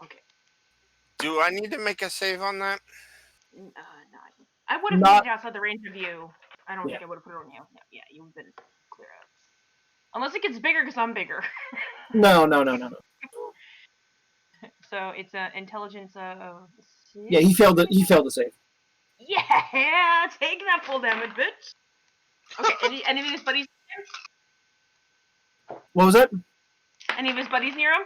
Okay. Do I need to make a save on that? No, I would have Not- moved outside the range of you. I don't Yeah. think I would have put it on you. No, yeah, you would have been clear out. Unless it gets bigger because I'm bigger. No. So it's an intelligence of 6. Yeah, he failed to save. Yeah, take that full damage, bitch. Okay, any of his buddies? What was that? Any of his buddies near him?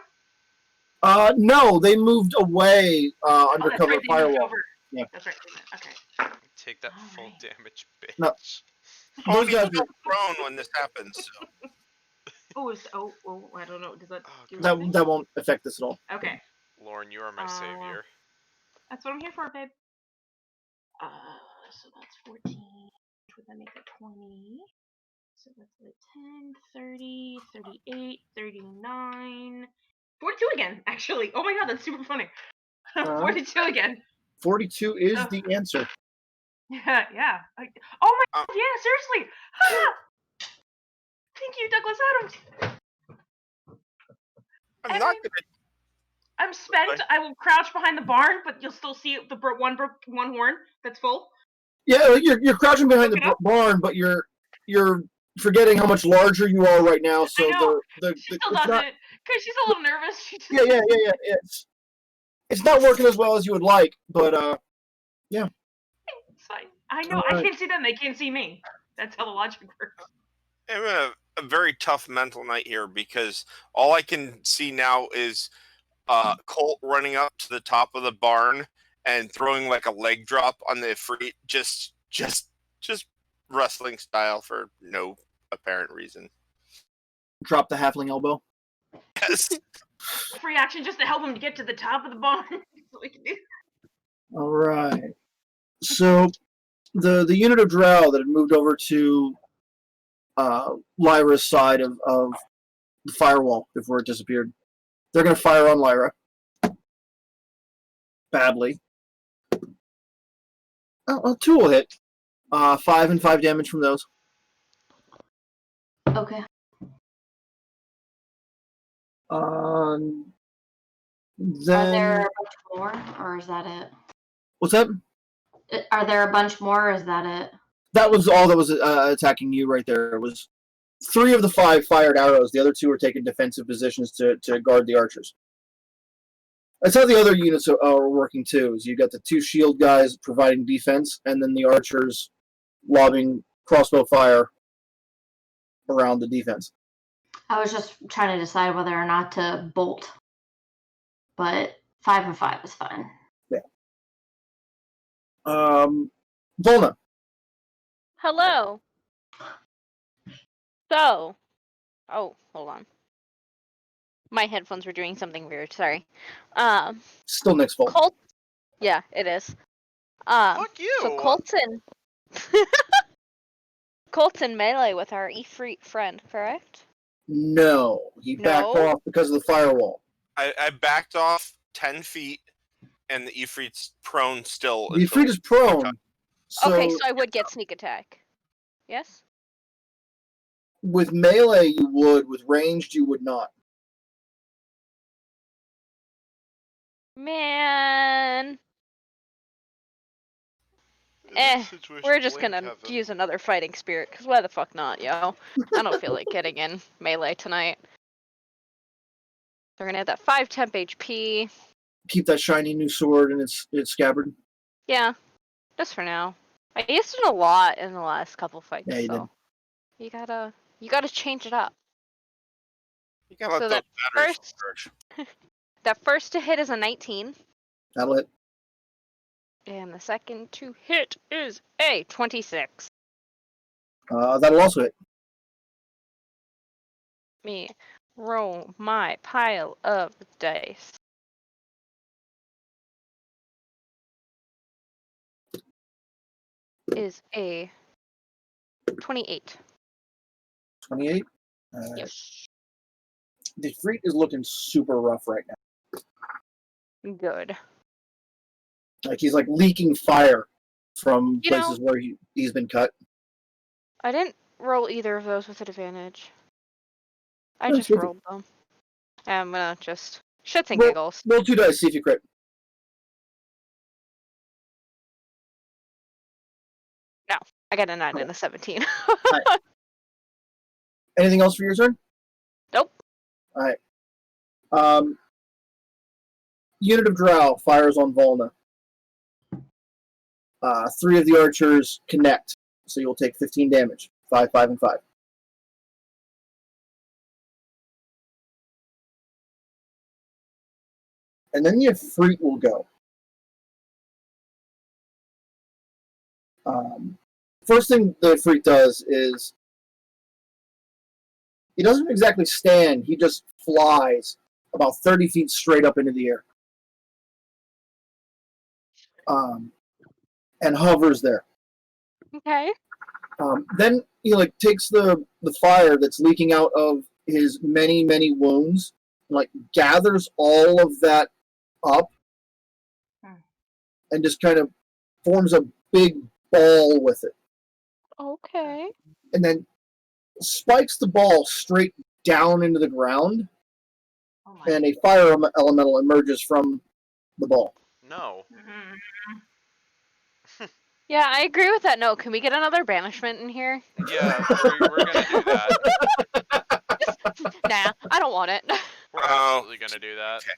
No, they moved away under That's cover right, of they moved firewall. over. Yeah. That's right. Okay. Take that full Alright. damage, bitch. No. Oh, Those he's guys still are, prone when this happens. So. Oh, I don't know. Does that Oh, do that anything? that won't affect this at all. Okay. Lauren, you are my savior. That's what I'm here for, babe. So that's 14. Which would that make it 20? So that's like 10, 30, 38, 39. 42 again, actually. Oh my god, that's super funny. 42 again. 42 is the answer. Yeah. Oh my god, yeah, seriously. Thank you, Douglas Adams. I'm not gonna. I'm spent. I will crouch behind the barn, but you'll still see the one horn that's full. Yeah, like you're crouching behind Look it the up. barn, but you're forgetting how much larger you are right now. So I know. the She still it's does not, it because she's a little nervous. She just, yeah. It's not working as well as you would like, but It's fine. I know. All I right. can't see them. They can't see me. That's how the logic works. I'm in a very tough mental night here because all I can see now is Colt running up to the top of the barn and throwing like a leg drop on the Ifrit, just wrestling style for no apparent reason. Drop the halfling elbow. Yes. Free action just to help him to get to the top of the barn. That's what we can do. All right. So the unit of Drow that had moved over to Lyra's side of the firewall before it disappeared, they're going to fire on Lyra. Badly. Oh, 2 will hit. 5 and 5 damage from those. Okay. Then Are there a bunch more, or is that it? what's that? Are there a bunch more, or is that it? That was all that was attacking you right there. It was 3 of the 5 fired arrows. The other 2 were taking defensive positions to guard the archers. That's how the other units are working too. Is you got the 2 shield guys providing defense, and then the archers lobbing crossbow fire around the defense. I was just trying to decide whether or not to bolt, but 5 and 5 is fine. Yeah. Volna. Hello. So, oh, hold on. My headphones were doing something weird. Sorry. Still Nick's fault. Colt. Yeah, it is. Fuck you. So Colton melee with our Ifrit friend, correct? No, he backed No? off because of the firewall. I backed off 10 feet, and the Ifrit's prone still. The Ifrit is prone. So Okay, so I would get sneak attack. Yes? with melee you would, with ranged you would not. Man. We're just gonna use another fighting spirit, because why the fuck not, yo? I don't feel like getting in melee tonight. So we're gonna have that 5 temp HP. Keep that shiny new sword in its scabbard. Yeah, just for now. I used it a lot in the last couple fights, Yeah, you so you gotta change it up. You gotta let So those that batteries first- charge. That first to hit is a 19, That'll hit. and the second to hit is a 26. That'll also hit. Me roll my pile of dice. Is a 28. 28. Yes. The Ifrit is looking super rough right now. Good. Like he's like leaking fire from You places where he's been cut. I didn't roll either of those with advantage. I No, just it's okay. rolled them. I'm gonna just shits and Roll- giggles. Roll 2 dice, see if you crit. I got a 9 and a 17. Anything else for your turn? Nope. All right. Unit of Drow fires on Volna. 3 of the archers connect, so you'll take 15 damage. 5, 5, and 5. And then the Ifrit will go. First thing the Ifrit does is he doesn't exactly stand, he just flies about 30 feet straight up into the air. And hovers there. Okay. Then he like takes the fire that's leaking out of his many wounds, and, like gathers all of that up, and just kind of forms a big ball with it, Okay. and then spikes the ball straight down into the ground, Oh my. and a fire elemental emerges from the ball. No. Mhm. Yeah, I agree with that. No, can we get another banishment in here? Yeah, we're gonna do that. Nah, I don't want it. We're absolutely gonna do that. Okay.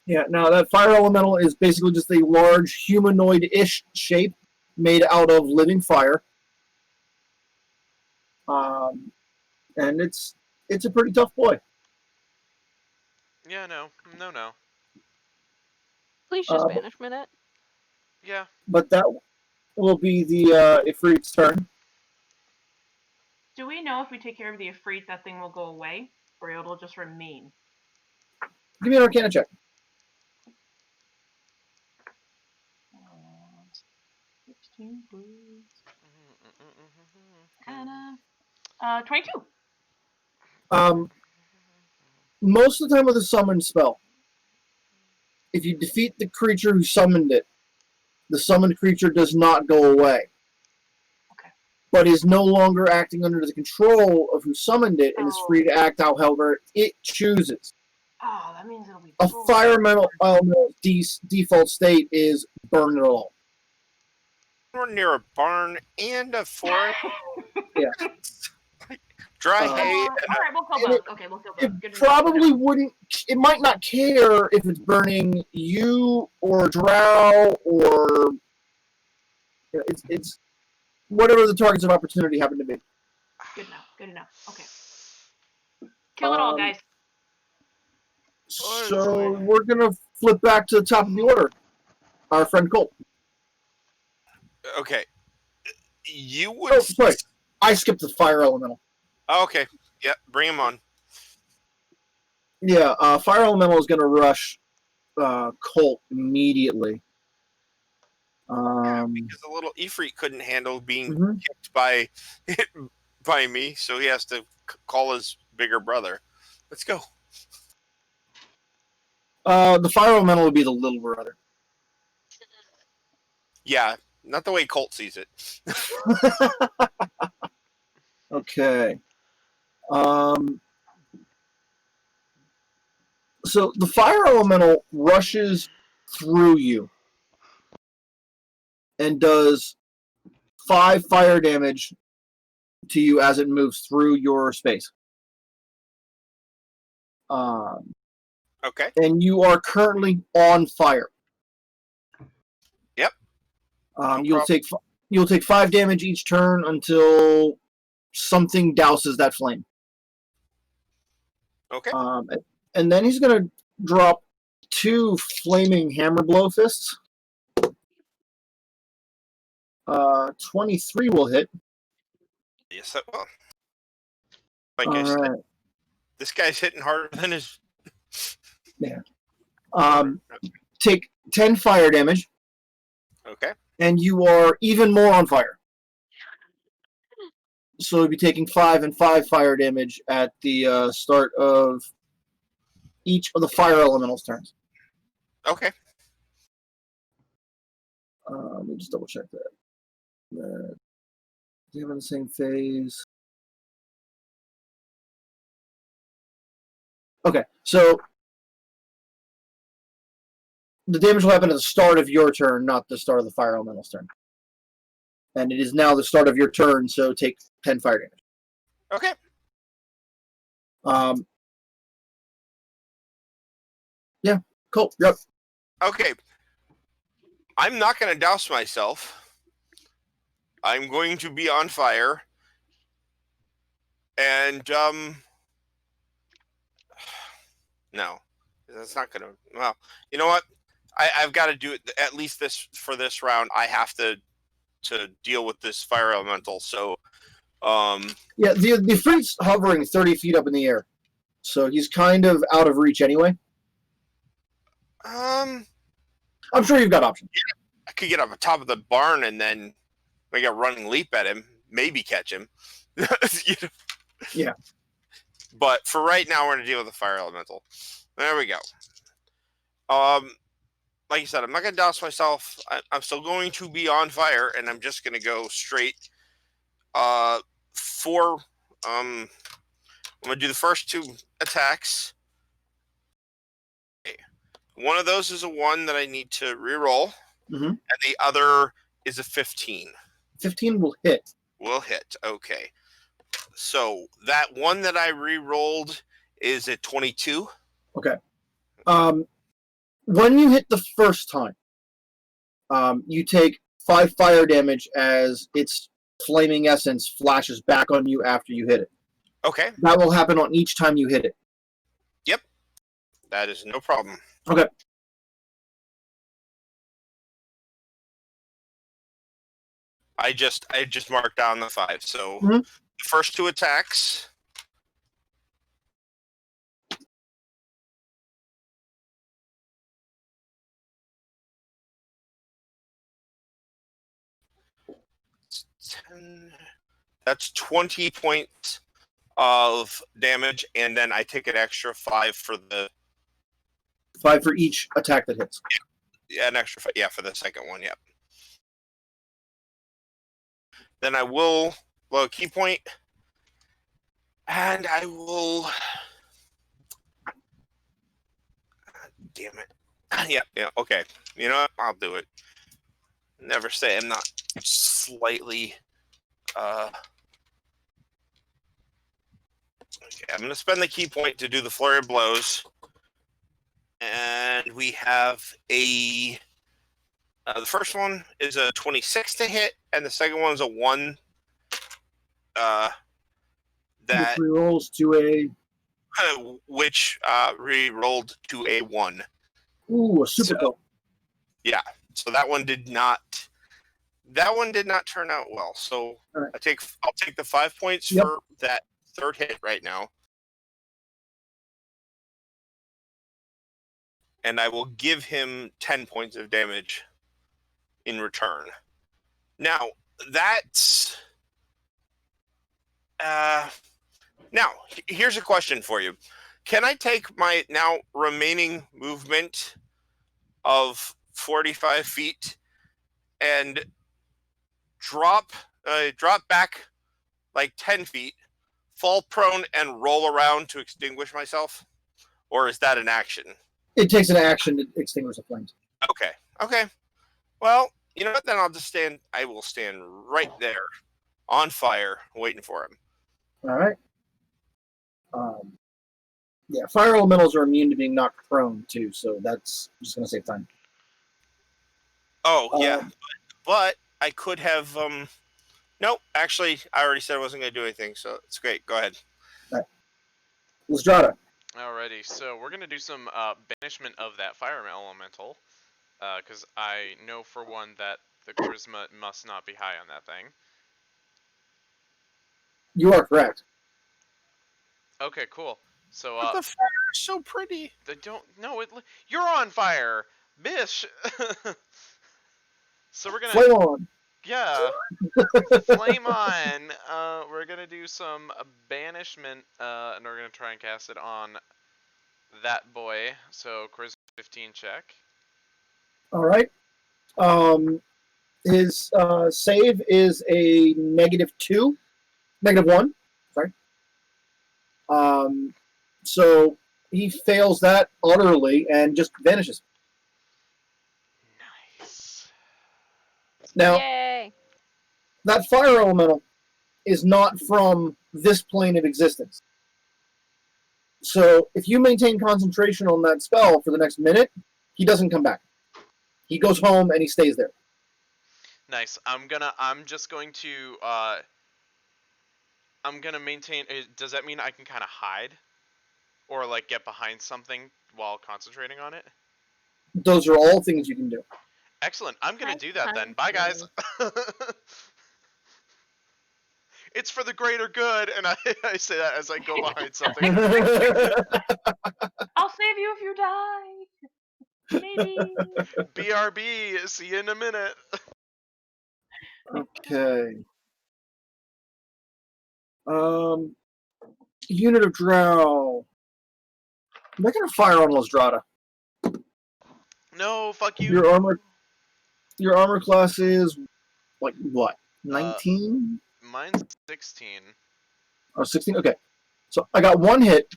Yeah, now that fire elemental is basically just a large humanoid-ish shape made out of living fire. And it's a pretty tough boy. Yeah, no. Please just Uh, banishment it. Yeah. But that will be the Ifrit's turn. Do we know if we take care of the Ifrit, that thing will go away, or it'll just remain? Give me an Arcana check. 16 plus. Arcana. 22. Most of the time with a summon spell, if you defeat the creature who summoned it, the summoned creature does not go away. Okay. But is no longer acting under the control of who summoned it and is free to act however it chooses. Oh, that means it'll be A bull. fire elemental's default state is burn it all. We're near a barn and a forest. Yeah. Dry Uh, hay. All right, we'll kill and both. Okay, we'll kill both. It Good to know. probably wouldn't. It might not care if it's burning you or Drow or it's whatever the targets of opportunity happen to be. Good enough. Good enough. Okay. Kill it all, guys. So we're gonna flip back to the top of the order. Our friend Colt. Okay. You would. Oh, sorry. I skipped the fire elemental. Okay. Yep. Bring him on. Yeah, fire elemental is gonna rush Colt immediately. Because the little Ifrit couldn't handle being Mhm. kicked by me, so he has to call his bigger brother. Let's go. The fire elemental would be the little brother. Yeah, not the way Colt sees it. Okay. So the fire elemental rushes through you and does 5 fire damage to you as it moves through your space. Okay. And you are currently on fire. Yep. No You'll take 5 damage each turn until something douses that flame. Okay. And then he's gonna drop 2 flaming hammer blow fists. 23 will hit. Yes, that will. Like All I said, right. this guy's hitting harder than his. Yeah. Take 10 fire damage, Okay. and you are even more on fire. So you'll be taking 5 and 5 fire damage at the start of each of the fire elementals' turns. Okay. Let me just double check that. They have in the same phase. Okay, so the damage will happen at the start of your turn, not the start of the fire elemental's turn. And it is now the start of your turn, so take 10 fire damage. Okay. Yeah, cool. Yep. Okay. I'm not going to douse myself. I'm going to be on fire. And, no. That's not going to... Well, you know what? I've got to do it, at least for this round. I have to deal with this fire elemental, so... Yeah, the Ifrit's hovering 30 feet up in the air. So he's kind of out of reach anyway. I'm sure you've got options. I could get on the top of the barn and then make a running leap at him, maybe catch him. You know? Yeah. But for right now, we're going to deal with the fire elemental. There we go. Like you said, I'm not going to douse myself. I'm still going to be on fire, and I'm just going to go straight 4 I'm gonna do the first 2 attacks. Okay. One of those is a 1 that I need to reroll, Mhm. and the other is a 15. 15 will hit. Will hit. Okay. So that one that I re-rolled is a 22. Okay. When you hit the first time, you take 5 fire damage as its flaming essence flashes back on you after you hit it. Okay. That will happen on each time you hit it. Yep. That is no problem. Okay. I just marked down the 5. So Mhm. the first 2 attacks. That's 20 points of damage, and then I take an extra 5 for the 5 for each attack that hits. an extra 5, for the second one. Yep. Then I will blow a key point, and I will. Damn it. Yeah. Okay. You know what? I'll do it. Never say I'm not slightly. Okay, I'm going to spend the key point to do the flurry of blows. And we have the first one is a 26 to hit, and the second one is a 1. That Which rolls to a which re-rolled to a 1. a super crit. So that one did not. That one did not turn out well. So Right. I'll take the 5 points Yep. for that third hit right now. And I will give him 10 points of damage in return. Now, that's... now, here's a question for you. Can I take my now remaining movement of 45 feet and drop back like 10 feet, fall prone, and roll around to extinguish myself? Or is that an action? It takes an action to extinguish the flames. Okay. Well, you know what? Then I'll just stand. I will stand right there, on fire, waiting for him. All right. Yeah, fire elementals are immune to being knocked prone too, so that's just gonna save time. Oh yeah, but I could have. Nope. Actually, I already said I wasn't going to do anything, so it's great. Go ahead. All right. Lestrada. Alrighty, so we're gonna do some banishment of that fire elemental, because I know for one that the charisma must not be high on that thing. You are correct. Okay, cool. So But the fire is so pretty. they don't. No, you're on fire, bish. So we're gonna. Flame on. Yeah. Flame on. We're gonna do some banishment, and we're gonna try and cast it on that boy. So charisma 15 check. All right. His save is a -2, -1. Sorry. So he fails that utterly and just vanishes. Nice. Now Yay! that fire elemental is not from this plane of existence. So if you maintain concentration on that spell for the next minute, he doesn't come back. He goes home and he stays there. Nice. I'm just going to I'm gonna maintain. Does that mean I can kind of hide, or like get behind something while concentrating on it? Those are all things you can do. Excellent. I'm gonna I do that then. can't Bye, guys. It's for the greater good, and I say that as I go behind something. I'll save you if you die. Maybe. BRB. See you in a minute. Okay. Unit of Drow. I'm not gonna fire on Lestrada. No, fuck you. Your armor class is like what? 19? Mine's 16. Oh, 16? Okay. So I got 1 hit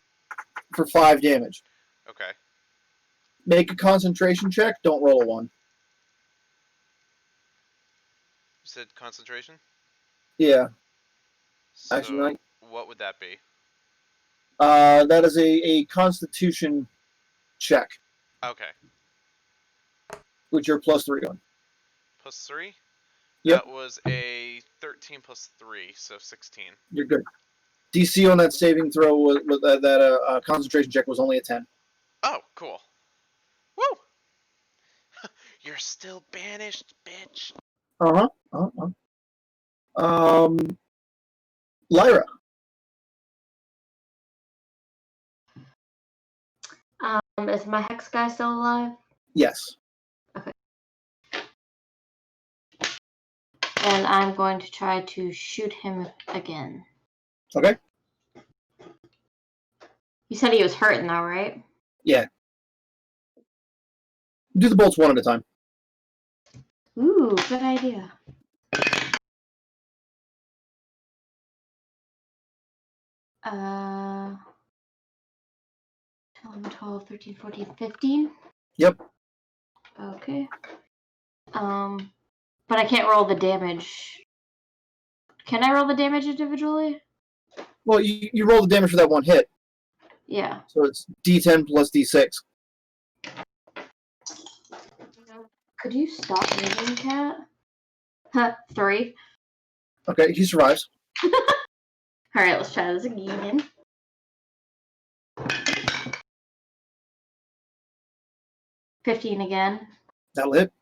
for 5 damage. Okay. Make a concentration check. Don't roll a 1. You said concentration? Yeah. So Actually, what would that be? that is a constitution check, Okay. which you're +3 on. +3? Yep. That was a 13 plus 3, so 16. You're good. DC on that saving throw with that concentration check was only a 10. Oh, cool. Woo! You're still banished, bitch. Uh-huh. Uh-huh. Lyra. Is my hex guy still alive? Yes. And I'm going to try to shoot him again. Okay. You said he was hurting though, right? Yeah. Do the bolts one at a time. Ooh, good idea. Uh, 11, 12, 13, 14, 15? Yep. Okay. But I can't roll the damage. Can I roll the damage individually? Well, you roll the damage for that 1 hit, Yeah. so it's D10 plus D6. Could you stop moving, cat? Huh, 3. Okay, he survives. Alright, let's try this again. $15 again. That'll hit.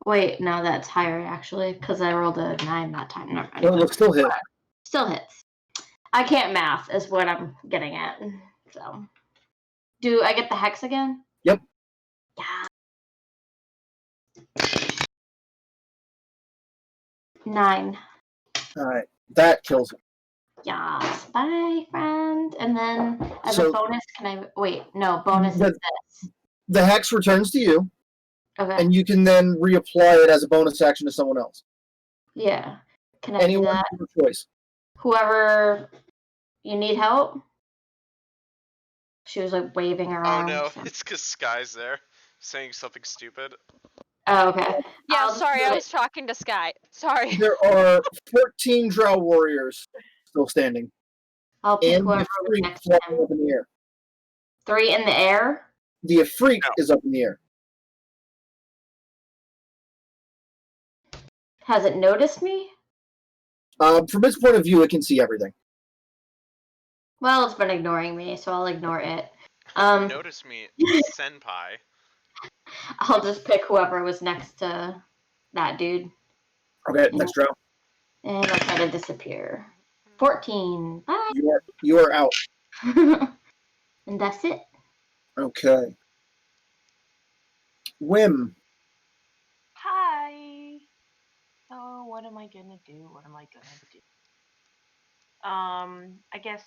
Wait, no, that's higher actually, because I rolled a 9 that time. Never mind. No, it'll still hit. Still hits. I can't math, is what I'm getting at. So, do I get the hex again? Yep. Yeah. 9. Alright, that kills him. Yes. Bye, friend. And then, as So- a bonus, can I... Wait, no, bonus is this. The hex returns to you, Okay. and you can then reapply it as a bonus action to someone else. Yeah. Can I do Anyone that? your choice. Whoever... You need help? She was, like, waving Oh around. no, so- it's because Sky's there, saying something stupid. Oh, okay. Yeah, I'll sorry, do I it. was talking to Sky. Sorry. There are 14 Drow warriors still standing, I'll pick and the whoever was Ifrit next to flying him. up in the air. 3 in the air? The Ifrit No. is up in the air. Has it noticed me? From its point of view, it can see everything. Well, it's been ignoring me, so I'll ignore it. Notice me, senpai. I'll just pick whoever was next to that dude, Okay, next Drow. and I'll try to disappear. 14. Bye. You are out. And that's it. Okay. Whim. Hi. Oh, what am I gonna do? What am I gonna do? I guess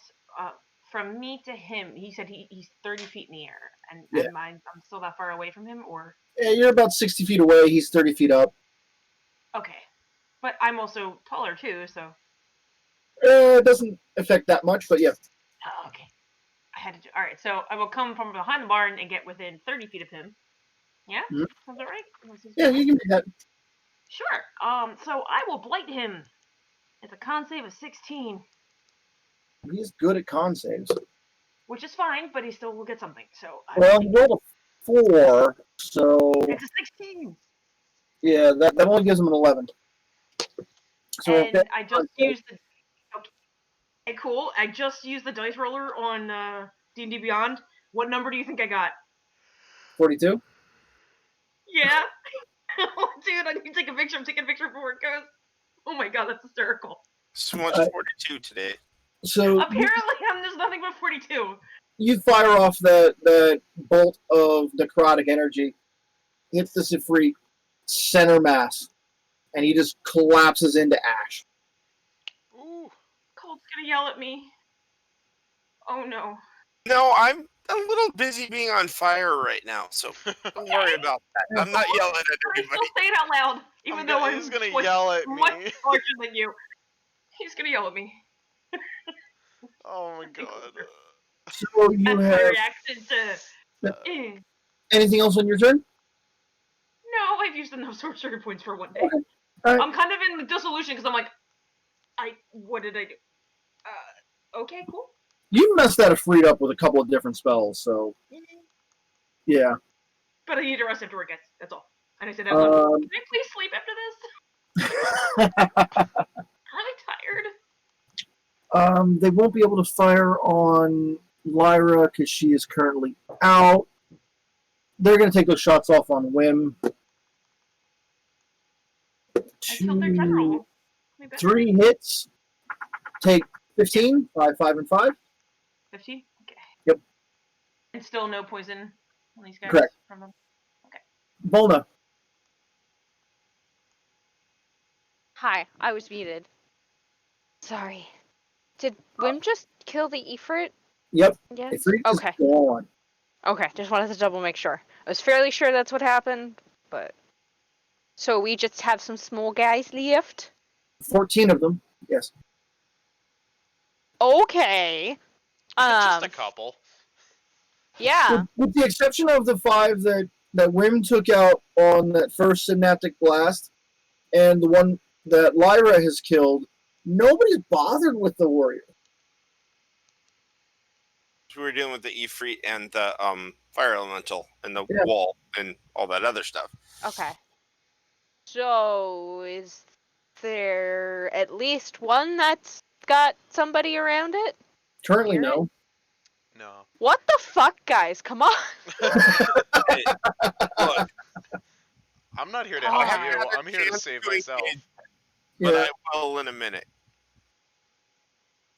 from me to him, he said he's 30 feet in the air, and Yeah. I'm still that far away from him, or Yeah, you're about 60 feet away. He's 30 feet up. okay, but I'm also taller too, so It doesn't affect that much, but yeah. oh, okay. I had to do all right. So I will come from behind the barn and get within 30 feet of him. Yeah, Mhm. sounds that right? Yeah, you can do that. Sure. So I will blight him. It's a con save of 16, He's good at con saves. which is fine, but he still will get something. So Well, he rolled a 4, so it's a 16. yeah, that only gives him an 11. So And okay, I just used the. Okay, cool. I just used the dice roller on D&D Beyond. What number do you think I got? 42. Yeah. Oh, dude, I need to take a picture. I'm taking a picture before it goes. Oh my god, that's hysterical. Someone's 42 today. So Apparently, there's nothing but 42. you fire off that bolt of necrotic energy, hits the Sifri center mass, and he just collapses into ash. Ooh. Cold's gonna yell at me. Oh no. No, I'm a little busy being on fire right now, so don't worry about that. I'm not yelling at But I anybody. still say it out loud, even though He's I'm gonna much, yell at much me. larger than you. He's gonna yell at me. Oh my god. So you That's my have reaction to. Eh. anything else on your turn? No, I've used enough sorcery points for one day. Okay. All right. I'm kind of in dissolution because I'm like, what did I do? Okay, cool. You messed that freed up with a couple of different spells, so yeah. But I need to rest after work, guys. That's all. And I said, can I please sleep after this? Really tired. They won't be able to fire on Lyra because she is currently out. They're going to take those shots off on whim. I killed their general. 3 hits. Take 15. 5, 5, and 5. 15? Okay. Yep. And still no poison on these guys? Correct. From them? Okay. Volna. Hi, I was muted. Sorry. Did Wim just kill the Ifrit? Yep. Yeah. Ifrit is Okay. gone. Okay, just wanted to double make sure. I was fairly sure that's what happened, but... So we just have some small guys left? 14 of them. Yes. Okay. Just a couple. Yeah. With the exception of the 5 that Wim took out on that first synaptic blast, and the one that Lyra has killed, nobody's bothered with the warrior. We were dealing with the Ifrit and the fire elemental and the Yeah. wall and all that other stuff. Okay. So, is there at least one that's got somebody around it? Currently, Near it? no. No. What the fuck, guys? Come on! Hey, look, I'm not here to Oh. help I haven't you. had a I'm here to chance save to myself. engage, but Yeah. I will in a minute.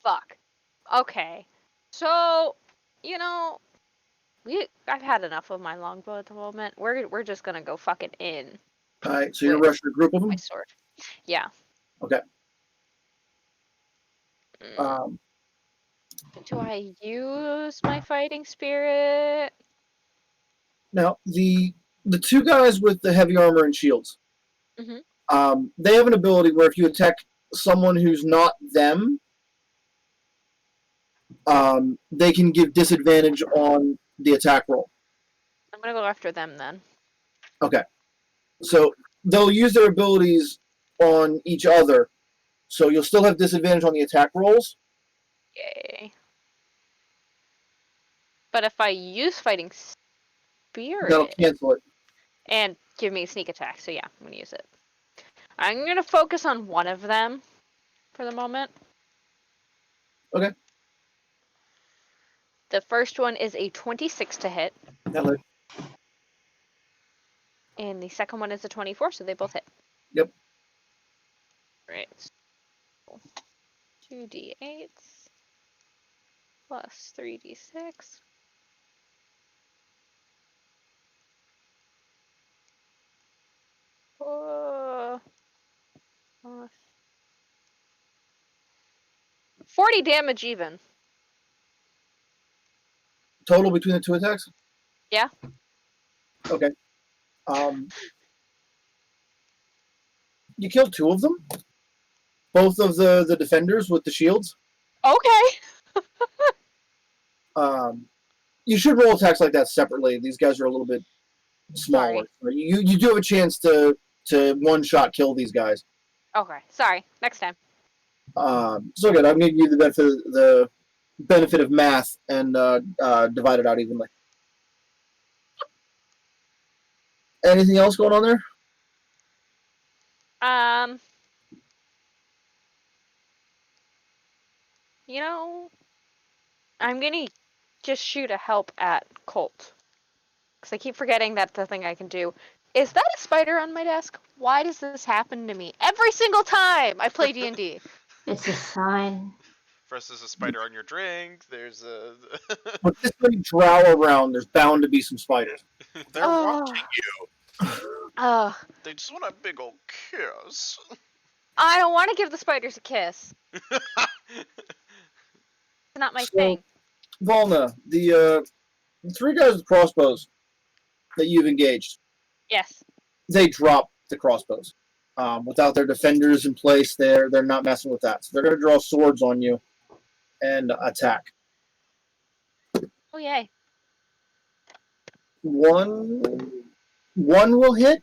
Fuck. Okay. So, you know, I've had enough of my longbow at the moment. We're just gonna go fucking in. All right, so you're With rushing a group of my them? sword. Yeah. Okay. Mm. Do I use my fighting spirit? Now, the 2 guys with the heavy armor and shields, Mhm. they have an ability where if you attack someone who's not them, they can give disadvantage on the attack roll. I'm gonna go after them then. Okay. So they'll use their abilities on each other, so you'll still have disadvantage on the attack rolls. Yay. But if I use fighting That'll spirit cancel it. and give me a sneak attack, so yeah, I'm gonna use it. I'm gonna focus on one of them for the moment. Okay. The first one is a 26 to hit, That'll hit. and the second one is a 24, so they both hit. Yep. Right. So 2d8 plus 3d6. Oh, 40 damage even. Total between the 2 attacks? Yeah. Okay. You killed 2 of them? Both of the defenders with the shields? Okay. You should roll attacks like that separately. These guys are a little bit smaller. Sorry. You do have a chance to one-shot kill these guys. Okay. Sorry. Next time. So good. I'm going to give you the benefit of math and divide it out evenly. Anything else going on there? You know, I'm gonna just shoot a help at Colt. Because I keep forgetting that's the thing I can do. Is that a spider on my desk? Why does this happen to me every single time I play D&D? It's a sign. First, there's a spider on your drink. There's a. With this many drow around, there's bound to be some spiders. They're watching you. They just want a big old kiss. I don't want to give the spiders a kiss. It's not my thing. Volna, the 3 guys with crossbows that you've engaged, Yes. they drop the crossbows. Without their defenders in place, they're not messing with that. So they're going to draw swords on you. and attack. Oh yay! One will hit,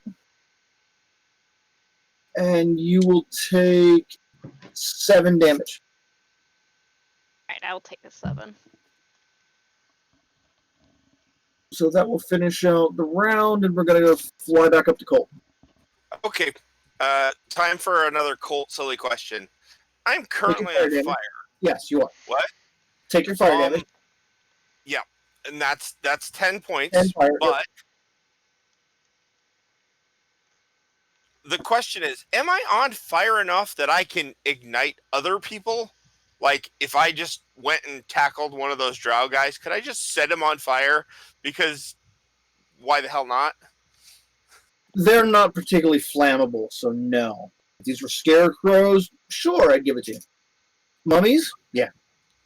and you will take 7 damage. All right, I'll take the 7. So that will finish out the round, and we're gonna go fly back up to Colt. Okay. Time for another Colt silly question. I'm currently fire on damage. fire. Yes, you are. What? Take your fire damage. Yeah, and that's 10 points. 10 fire. But the question is, am I on fire enough that I can ignite other people? Like, if I just went and tackled one of those drow guys, could I just set him on fire? Because why the hell not? They're not particularly flammable, so no. If these were scarecrows, sure, I'd give it to you. Mummies? Yeah.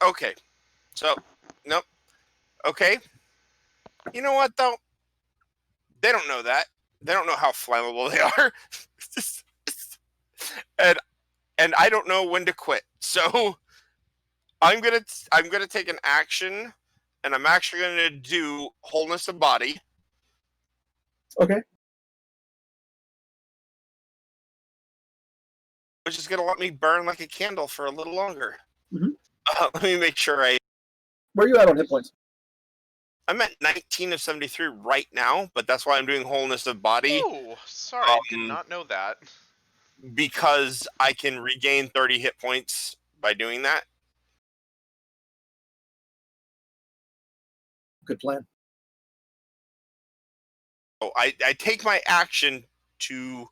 Okay. So, nope. Okay. You know what, though? They don't know that. They don't know how flammable they are. and I don't know when to quit. So I'm gonna take an action, and I'm actually gonna do wholeness of body. Okay. Which is gonna let me burn like a candle for a little longer. Mhm. Let me make sure Where are you at on hit points? I'm at 19 of 73 right now, but that's why I'm doing wholeness of body. Oh, sorry, I did not know that. Because I can regain 30 hit points by doing that. Good plan. So I take my action to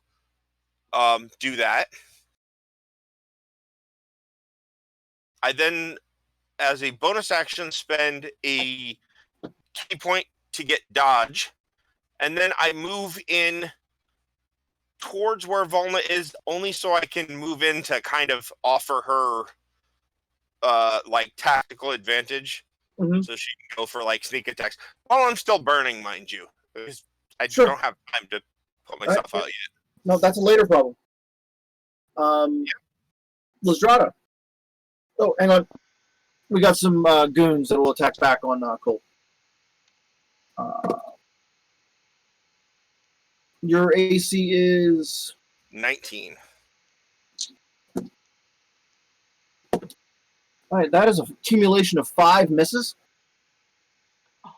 do that. I then, as a bonus action, spend a key point to get dodge, and then I move in towards where Volna is, only so I can move in to kind of offer her like tactical advantage, so she can go for like sneak attacks while I'm still burning, mind you, because I don't have time to put myself out yet. No, that's a later problem. Lystrada. Oh, hang on. We got some goons that will attack back on Colt. Your AC is 19. All right, that is a accumulation of 5 misses.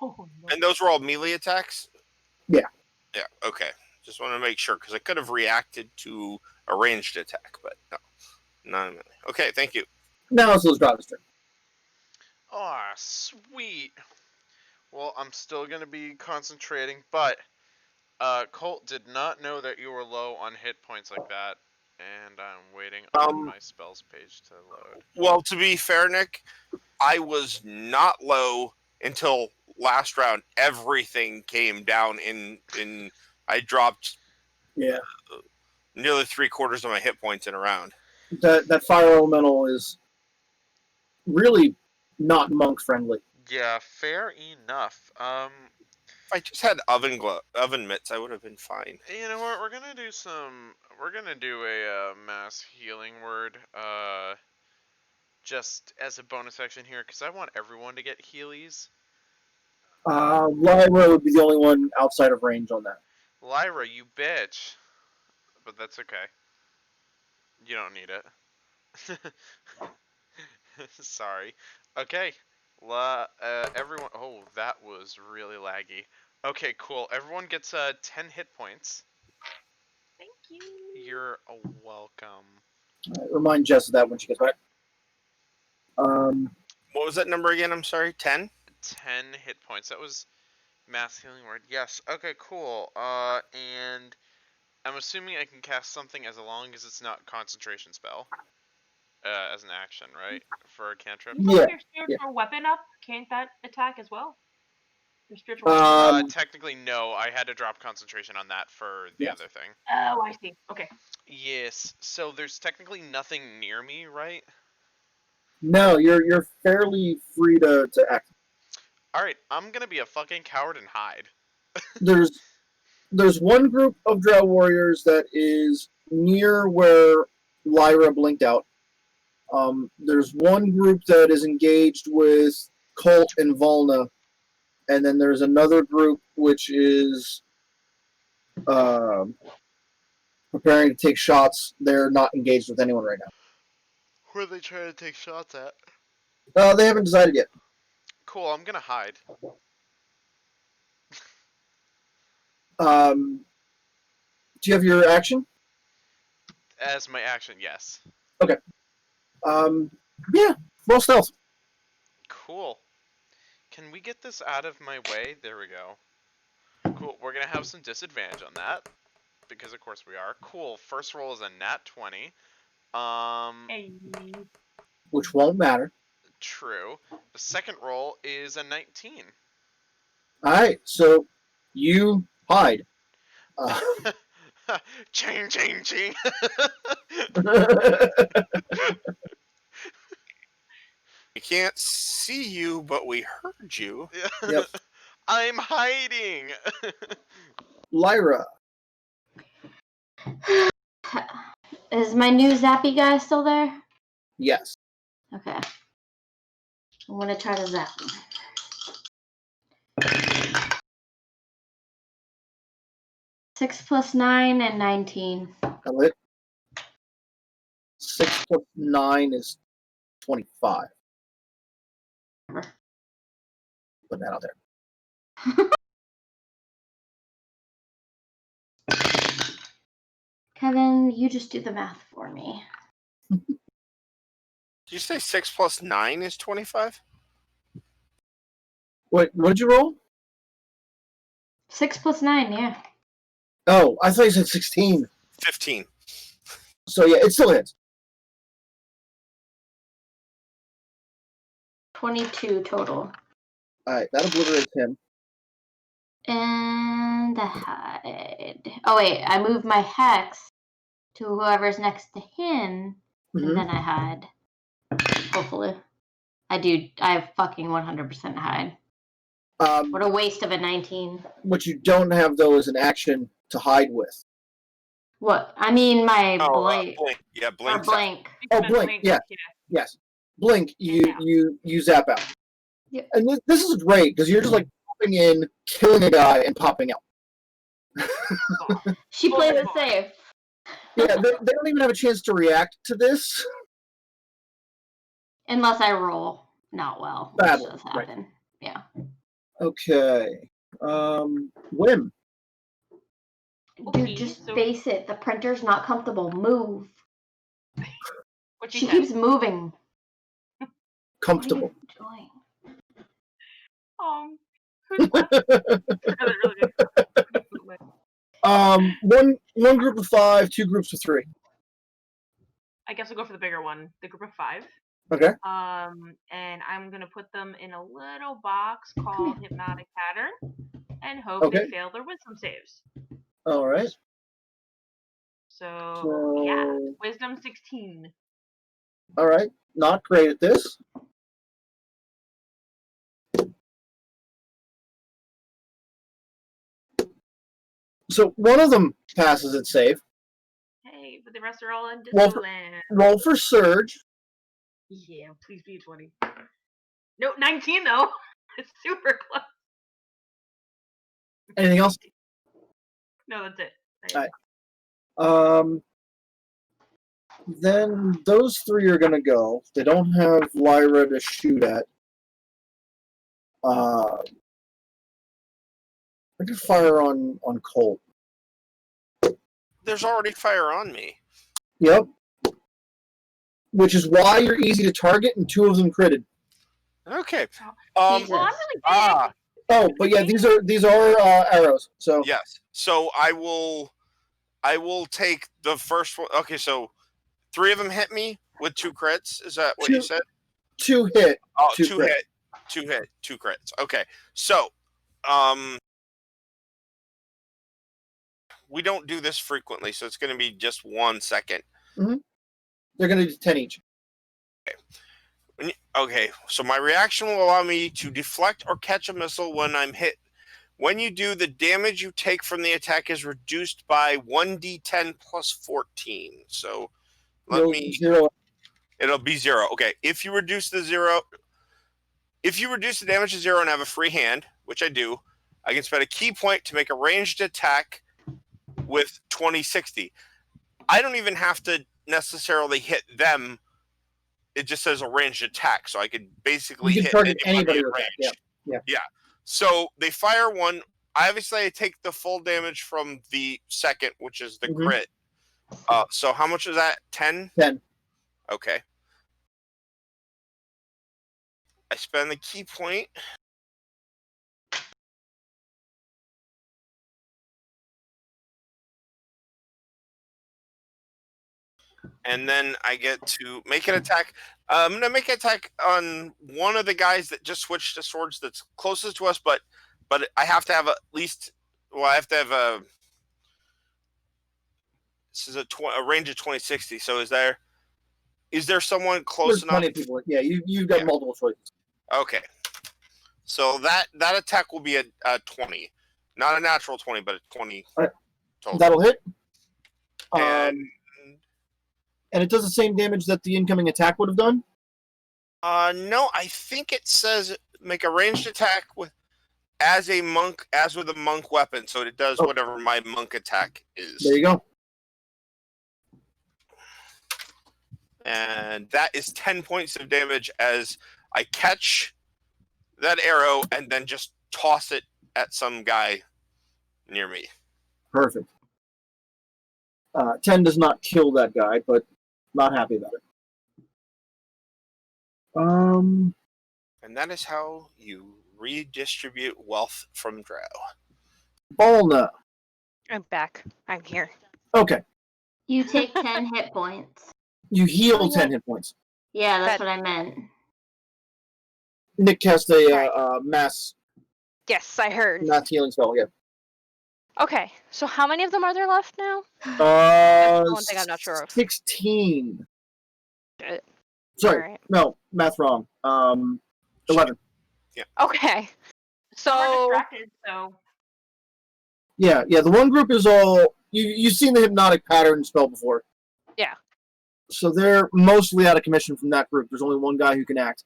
Oh no. And those were all melee attacks? Yeah. Yeah, okay. Just want to make sure, because I could have reacted to a ranged attack, but no. Not a melee. Okay, thank you. Now it's Lystrada's turn. Oh, sweet. Well, I'm still going to be concentrating, but Colt did not know that you were low on hit points like that, and I'm waiting on my spells page to load. Well, to be fair, Nick, I was not low until last round. Everything came down in I dropped nearly 3/4 of my hit points in a round. That fire elemental is really not monk friendly. Yeah, fair enough. If I just had oven mitts, I would have been fine. You know what? We're gonna do a mass healing word. Just as a bonus action here, because I want everyone to get healies. Lyra would be the only one outside of range on that. Lyra, you bitch. But that's okay. You don't need it. Sorry. Okay. Everyone. Oh, that was really laggy. Okay, cool. Everyone gets 10 hit points. Thank you. You're welcome. Remind Jess of that when she gets back. What was that number again? I'm sorry, 10? 10 hit points. That was mass healing word. Yes. Okay, cool. And I'm assuming I can cast something as long as it's not concentration spell. As an action, right? For a cantrip? You put your spiritual weapon up, can't that attack as well? Your spiritual weapon? Technically, no. I had to drop concentration on that for the other thing. Oh, I see. Okay. Yes. So there's technically nothing near me, right? No, you're fairly free to act. Alright, I'm gonna be a fucking coward and hide. There's one group of Drow warriors that is near where Lyra blinked out. There's one group that is engaged with Colt and Volna, and then there's another group which is preparing to take shots. They're not engaged with anyone right now. Who are they trying to take shots at? They haven't decided yet. Cool, I'm gonna hide. Do you have your action? As my action, yes. Yeah, roll stealth. Cool. Can we get this out of my way? There we go. Cool, we're gonna have some disadvantage on that. Because of course we are. Cool, first roll is a nat 20. Hey. Which won't matter. True. The second roll is a 19. Alright, so you hide. Ching, ching, ching. We can't see you, but we heard you. Yep. I'm hiding. Lyra. Is my new zappy guy still there? Yes. Okay. I'm gonna try to zap him. Six plus 9 and 19. That'll hit. 6 plus 9 is 25. Put that out there. Kevin, you just do the math for me. Did you say 6 plus 9 is 25? Wait, what did you roll? 6 plus 9, yeah. Oh, I thought you said 16. 15. So yeah, it still hits. 22 total. Alright, that obliterates him. And the hide. Oh wait, I move my hex to whoever's next to him, Mhm. and then I hide. Hopefully. I have fucking 100% hide. What a waste of a 19. What you don't have, though, is an action to hide with. What? I mean my blink. Blink. Yeah, blink. Or blank. Oh, blink, yeah. Yes. Blink, you zap out. Yep. And this is great, because you're just like popping in, killing a guy, and popping out. She played it safe. Yeah, they don't even have a chance to react to this. Unless I roll not well, which Badly, does right. happen. Yeah. Okay. Whim. Dude, Okay, just so- face it. The printer's not comfortable. Move. What She you keeps moving. Comfortable. What are you Who's One group of 5, 2 groups of 3. I guess I'll go for the bigger one, the group of 5. Okay. And I'm gonna put them in a little box called Hypnotic Pattern, and hope Okay. they fail their wisdom saves. All right. So yeah, wisdom 16. All right. Not great at this. So one of them passes its save. Hey, but the rest are all in Well, disco land. Roll for Surge. Yeah, please be a 20. No, 19 though. It's super close. Anything else? No, that's it. All right. Then those 3 are gonna go. They don't have Lyra to shoot at. I could fire on Colt. There's already fire on me. Yep. Which is why you're easy to target, and 2 of them critted. Okay. Jesus. Well, I'm really big. Oh, but yeah, these are arrows. So Yes. So I will take the first one. Okay, so 3 of them hit me with 2 crits. Is that what you said? 2 hit. Oh, 2 2 crits. hit. 2 hit. 2 crits. Okay. So, we don't do this frequently, so it's going to be just 1 second. Mm-hmm. They're going to do 10 each. Okay, so my reaction will allow me to deflect or catch a missile when I'm hit. When you do, the damage you take from the attack is reduced by 1d10 plus 14. So let me Zero. It'll be 0. Okay. If you reduce the damage to 0 and have a free hand, which I do, I can spend a key point to make a ranged attack with 20/60. I don't even have to necessarily hit them. It just says a ranged attack, so I could basically You can hit target anybody anybody in with that. range. Yeah. So they fire one. Obviously, I take the full damage from the second, which is the crit. So how much is that? 10? 10. Okay. I spend the key point. And then I get to make an attack. I'm going to make an attack on one of the guys that just switched to swords that's closest to us, but I have to have at least, well, I have to have this is a range of 20/60. So is there someone close There's enough? plenty of people. Yeah, you've got multiple choices. Okay. So that attack will be a 20. Not a natural 20, but a 20 All right. total. That'll hit. And it does the same damage that the incoming attack would have done? no, I think it says make a ranged attack as with a monk weapon, so it does whatever my monk attack is. There you go. And that is 10 points of damage as I catch that arrow and then just toss it at some guy near me. Perfect. 10 does not kill that guy, but not happy about it. And that is how you redistribute wealth from Drow. Balna. I'm back. I'm here. Okay. You take 10 hit points. You heal Oh, 10 hit points. Yeah, that's what I meant. Nick cast a mass Yes, I heard. healing spell, yeah. Okay, so how many of them are there left now? That's the one thing I'm not sure of. 16. Good. Sorry, Alright. no, math wrong. 11. Okay. We're So distracted, so Yeah, the one group is all... You've seen the hypnotic pattern spell before. Yeah. So they're mostly out of commission from that group. There's only one guy who can act.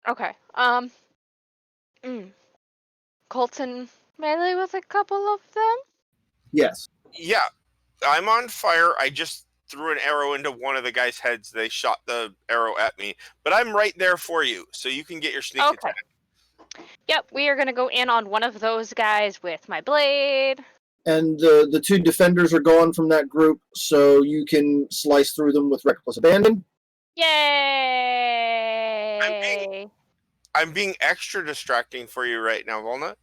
okay. Colton melee with a couple of them? Yes. Yeah, I'm on fire. I just threw an arrow into one of the guys' heads. They shot the arrow at me. But I'm right there for you, so you can get your sneak attack. Yep, we are gonna go in on one of those guys with my blade. And the two defenders are gone from that group, so you can slice through them with reckless abandon. Yay! I'm being extra distracting for you right now, Walnut.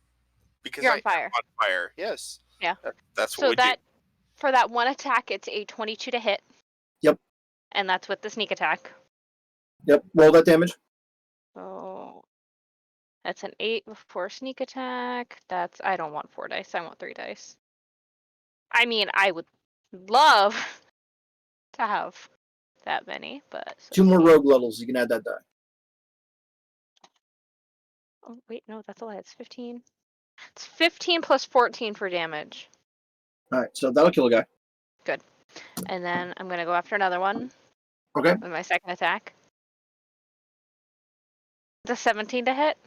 Because You're I on fire. am on fire. Yes. Yeah. That's what So we that for that one attack, it's a 22 to hit. Yep. And that's with the sneak attack. Yep, roll that damage. So that's an 8 before sneak attack. I don't want 4 dice. I want 3 dice. I mean, I would love to have that many, but 2 more rogue levels, you can add that die. Oh wait, no, that's a lie. It's 15. It's 15 plus 14 for damage. Alright, so that'll kill a guy. And then I'm gonna go after another one. Okay. With my second attack. The 17 to hit.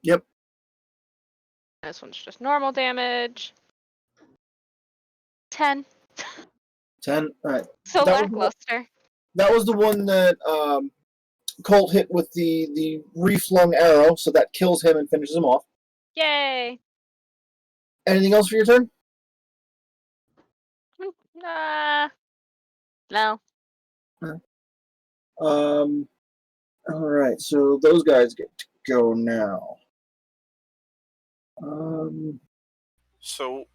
Yep. This one's just normal damage. 10. 10. Alright. So That was the one- lackluster. That was the one that Colt hit with the reflung arrow, so that kills him and finishes him off. Yay! Anything else for your turn? No. Alright, so those guys get to go now. So,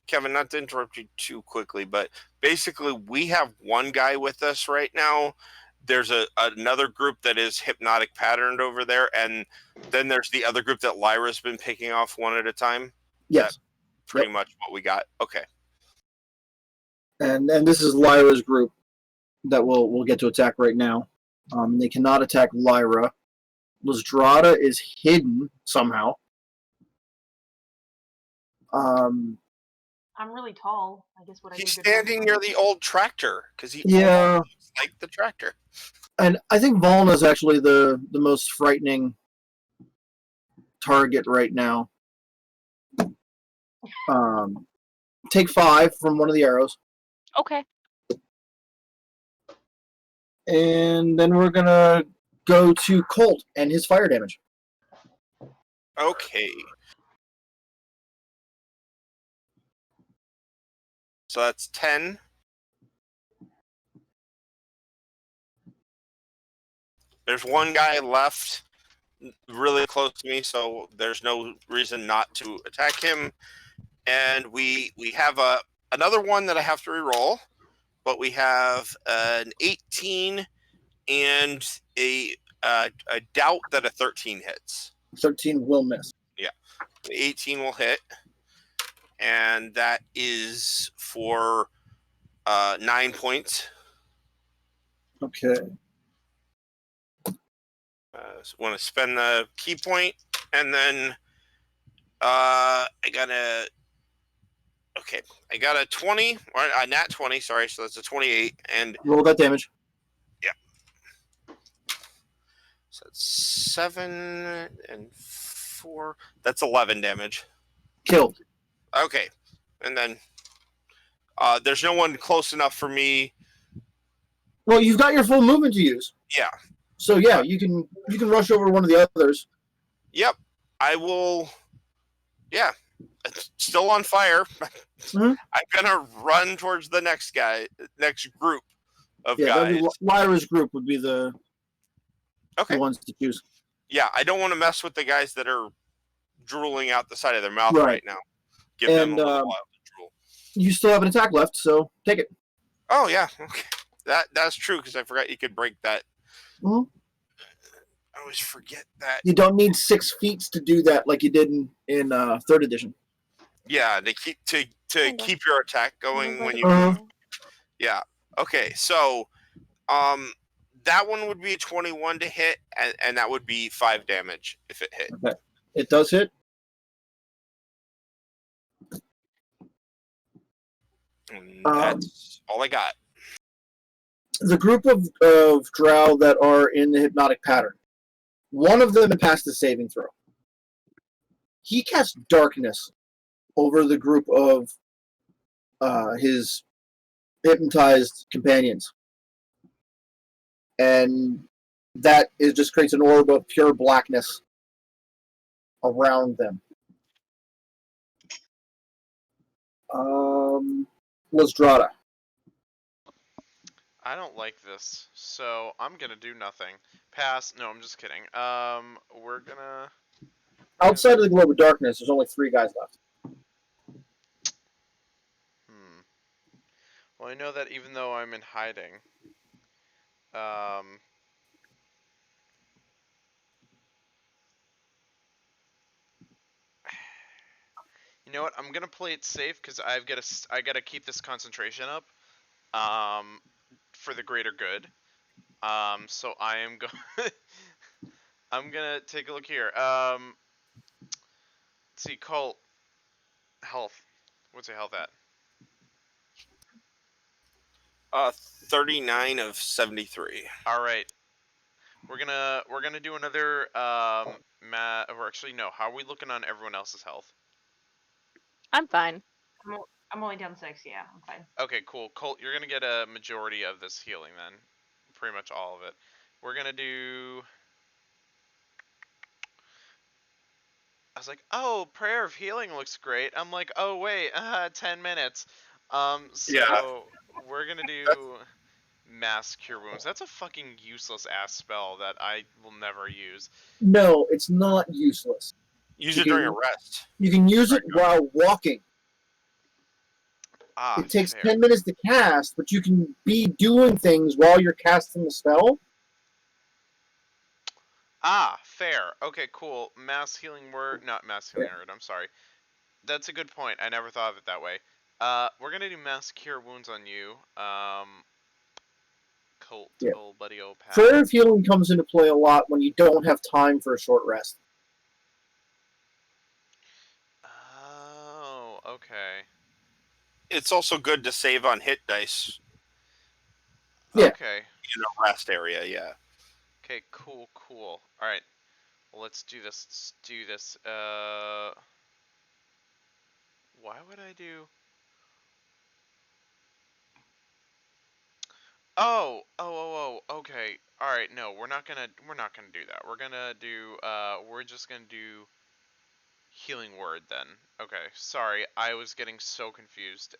Kevin, not to interrupt you too quickly, but basically we have one guy with us right now. There's another group that is hypnotic patterned over there, and then there's the other group that Lyra's been picking off one at a time. Yes. Pretty much what we got. Okay. And this is Lyra's group that we'll get to attack right now. They cannot attack Lyra. Lysdrada is hidden somehow. I'm really tall. I guess what I He's need to standing near the old tractor because he Yeah, almost looks like the tractor. and I think Volna is actually the most frightening target right now. Take 5 from one of the arrows, Okay. and then we're gonna go to Colt and his fire damage. Okay. So that's 10. There's one guy left really close to me, so there's no reason not to attack him. And we have another one that I have to reroll, but we have an 18 and a doubt that a 13 hits. 13 will miss. The 18 will hit, and that is for 9 points. Okay. So want to spend the key point, and then I got a 20 or a nat 20. Sorry, so that's a 28, and Roll that damage. so that's 7 and 4. That's 11 damage. Killed. Okay, and then there's no one close enough for me. Well, you've got your full movement to use. Yeah. So yeah, you can rush over one of the others. Yep, I will. Yeah, it's still on fire. Mhm. I'm gonna run towards the next group of guys. Lyra's group would be the Okay. ones to choose. Yeah, I don't want to mess with the guys that are drooling out the side of their mouth Right. right now. Give them a And little while to drool. you still have an attack left, so take it. Oh yeah, okay. That's true because I forgot you could break that. Mhm. I always forget that. You don't need 6 feats to do that like you did in 3rd edition. Yeah, they keep to Kinda. keep your attack going when you. Uh-huh. Yeah. Okay, so that one would be a 21 to hit, and that would be 5 damage if it hit. Okay. It does hit. And that's all I got. The group of drow that are in the hypnotic pattern, one of them passed the saving throw. He casts darkness over the group of his hypnotized companions, and that just creates an orb of pure blackness around them. Lazdrada. I don't like this, so I'm gonna do nothing. Pass. No, I'm just kidding. We're gonna. Outside of the globe of darkness, there's only 3 guys left. Well, I know that even though I'm in hiding, you know what? I'm gonna play it safe because I gotta keep this concentration up, for the greater good. So I am going. I'm gonna take a look here. Let's see, Colt. Health. What's your health at? 39 of 73. All right. We're gonna do another or actually no. How are we looking on everyone else's health? I'm fine. I'm only down 6. Yeah, I'm fine. Okay, cool. Colt, you're gonna get a majority of this healing then. Pretty much all of it. We're gonna do. I was like, oh, prayer of healing looks great. I'm like, oh wait, 10 minutes. So Yeah. we're gonna do mass cure wounds. That's a fucking useless ass spell that I will never use. No, it's not useless. Use You it during a can- rest. You can use it while walking. Ah, It takes fair. 10 minutes to cast, but you can be doing things while you're casting the spell. Ah, fair. Okay, cool. Mass healing word, not mass healing word. I'm sorry. That's a good point. I never thought of it that way. We're gonna do mass cure wounds on you. Colt, Yeah. old buddy, old pal. Prayer of healing comes into play a lot when you don't have time for a short rest. Oh, okay. it's also good to save on hit dice Yeah. Okay. in a rest area. Yeah. Okay. Cool. Cool. All right. Well, let's do this. Let's do this. Why would I do? Okay. All right. No, we're not gonna do that. We're just gonna do healing word then. Okay. Sorry, I was getting so confused.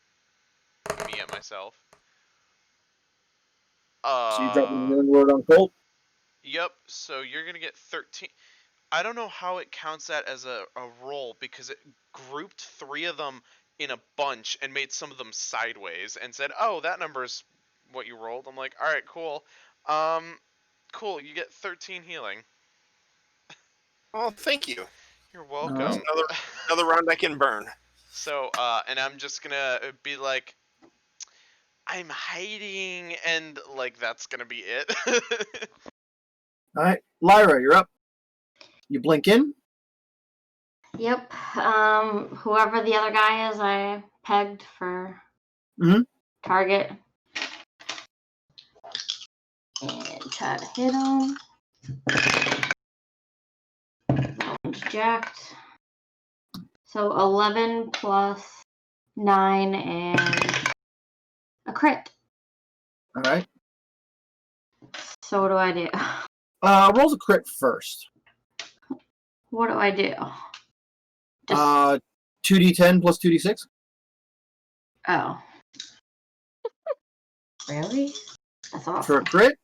Me at myself. So you drop the healing word on Colt. Yep. So you're gonna get 13. I don't know how it counts that as a roll because it grouped 3 of them in a bunch and made some of them sideways and said, "Oh, that number's what you rolled." I'm like, "All right, cool. Cool. You get 13 healing." Oh, thank you. You're All welcome. right. Another round I can burn. So, and I'm just gonna be like, "I'm hiding," and like that's gonna be it. All right, Lyra, you're up. You blink in. Yep. Whoever the other guy is, I pegged for target. And try to hit him. One's jacked. So 11 plus 9 and a crit. All right. So what do I do? Rolls a crit first. What do I do? 2d10 plus 2d6. Oh. Really? That's awesome. For a crit.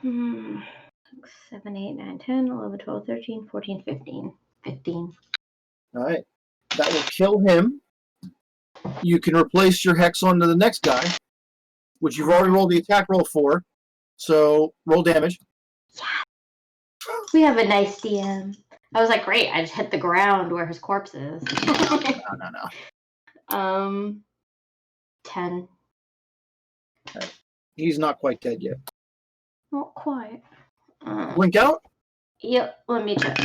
7, 8, 9, 10, 11, 12, 13, 14, 15. 15. All right. That will kill him. You can replace your hex onto the next guy, which you've already rolled the attack roll for. So roll damage. We have a nice DM. I was like, great, I just hit the ground where his corpse is. No. 10. Right. He's not quite dead yet. Not quite. Blink out. Yep, let me check.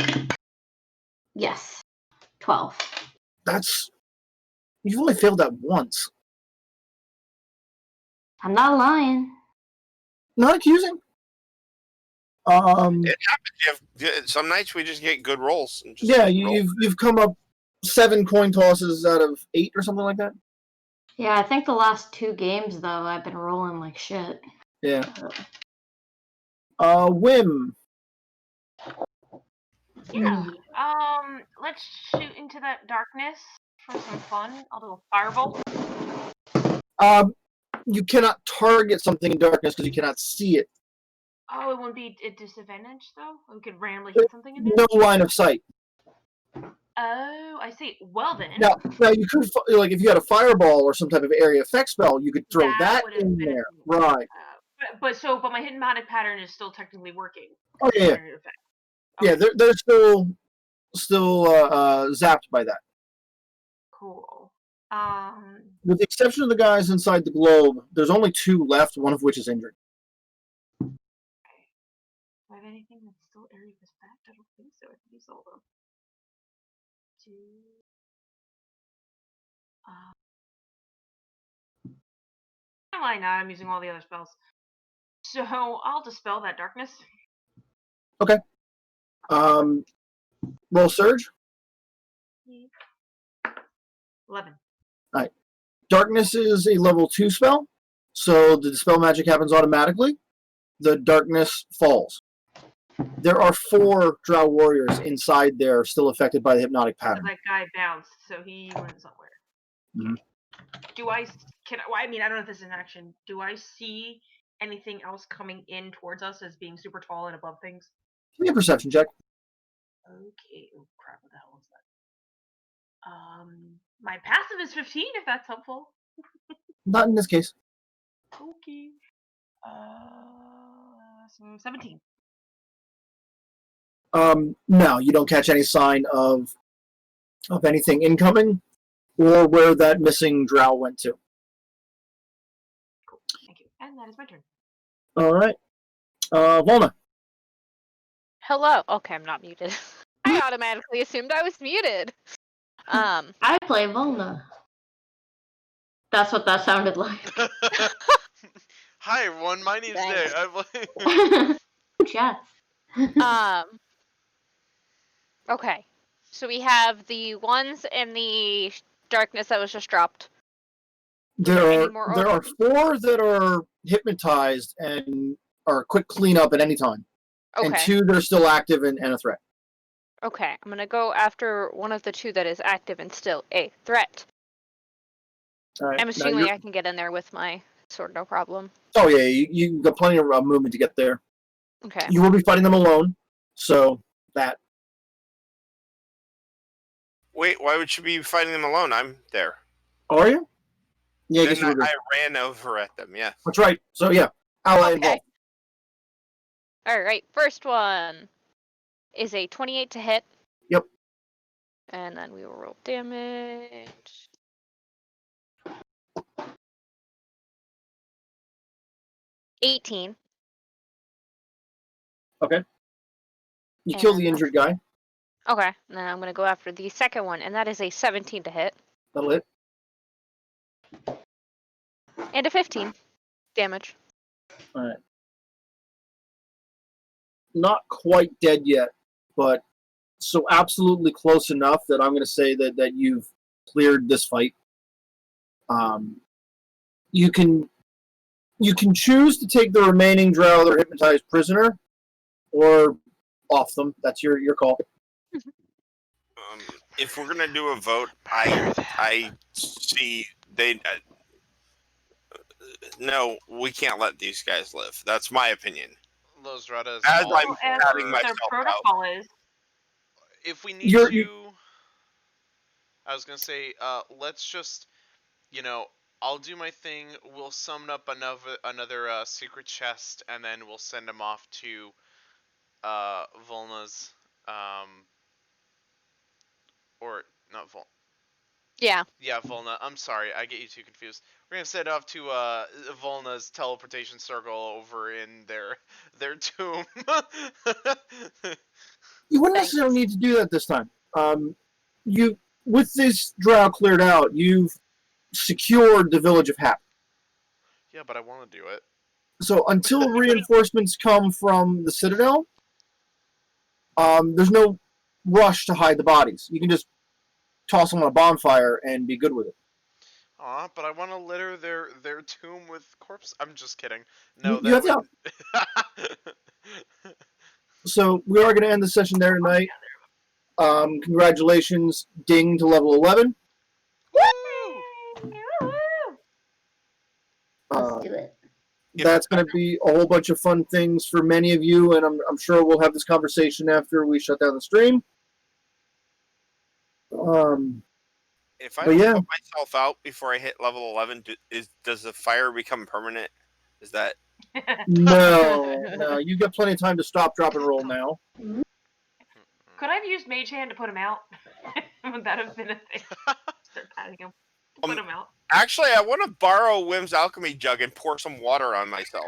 Yes. 12. You've only failed that once. I'm not lying. Not accusing. It happens. Some nights we just get good rolls. And just Yeah, roll. you've come up 7 coin tosses out of 8 or something like that. Yeah, I think the last 2 games, though, I've been rolling like shit. Yeah. Whim. Yeah. Let's shoot into that darkness for some fun. I'll do a fireball. You cannot target something in darkness because you cannot see it. Oh, it wouldn't be a disadvantage though. We could randomly hit something in there. No line of sight. Oh, I see. Well then. Now you could if you had a fireball or some type of area effect spell, you could throw that would've in been a there, thing. right? But my hidden magic pattern is still technically working. Oh yeah, Okay. yeah. They're still zapped by that. Cool. With the exception of the guys inside the globe, there's only 2 left, one of which is injured. Do I have anything that's still area of effect? I don't think so. I think these all them. 2. Why not? I'm using all the other spells. So I'll dispel that darkness. Okay. Roll surge. 11. All right. Darkness is a level 2 spell, so the dispel magic happens automatically. The darkness falls. There are 4 drow warriors inside there still affected by the hypnotic pattern. That guy bounced, so he went somewhere. Mhm. I mean, I don't know if this is an action. Do I see anything else coming in towards us as being super tall and above things? Give me a perception check. Okay. Oh crap! What the hell was that? My passive is 15. If that's helpful. Not in this case. Okay. So 17. No, you don't catch any sign of anything incoming or where that missing drow went to. Cool. Thank you. And that is my turn. All right. Volna. Hello. Okay, I'm not muted. I automatically assumed I was muted. I play Volna. That's what that sounded like. Hi everyone, my name's Nick. Thanks. Chats. Okay. So we have the ones in the darkness that was just dropped. There any more are 4 that are hypnotized and are quick cleanup at any time, and Okay. 2 that are still active and a threat. Okay. I'm gonna go after one of the 2 that is active and still a threat. All right. I'm Now assuming you're- I can get in there with my sword, no problem. Oh yeah, you got plenty of movement to get there. Okay. You will be fighting them alone, so that. Wait, why would you be fighting them alone? I'm there. Are you? Yeah, I guess Then you were. I ran over at them. Yeah. That's right. So yeah, ally involved. All right. First one is a 28 to hit. Yep. And then we will roll damage. $18. Okay. You kill And the injured guy. Okay. Then I'm gonna go after the second one, and that is a 17 to hit That'll hit. and a 15 damage. All right. Not quite dead yet, but so absolutely close enough that I'm going to say that you've cleared this fight. You can choose to take the remaining drow that are hypnotized prisoner, or off them. That's your call. If we're gonna do a vote, I see they. No, we can't let these guys live. That's my opinion. Los Radas. As all I'm for- patting Their myself out. protocol is. If we need You're- to, I was gonna say, let's just, I'll do my thing. We'll summon up another secret chest, and then we'll send them off to Volna's, or not Volna. Yeah. Yeah, Volna. I'm sorry, I get you two confused. We're gonna send off to Volna's teleportation circle over in their tomb. You wouldn't Thanks. necessarily need to do that this time. You, with this drow cleared out, you've secured the village of Hap. Yeah, but I want to do it. So until reinforcements come from the Citadel, there's no rush to hide the bodies. You can just toss them on a bonfire and be good with it. Aw, but I want to litter their tomb with corpse. I'm just kidding. No, You have that to. would. So we are going to end the session there tonight. Congratulations, Ding to level 11. Woo! Let's do it. That's going to be a whole bunch of fun things for many of you, and I'm sure we'll have this conversation after we shut down the stream. If I But don't yeah. put myself out before I hit level 11, does the fire become permanent? Is that? No, you've got plenty of time to stop, drop, and roll now. Could I have used Mage Hand to put him out? Would that have been a thing? Start patting him. Put him out. Actually, I want to borrow Wim's alchemy jug and pour some water on myself.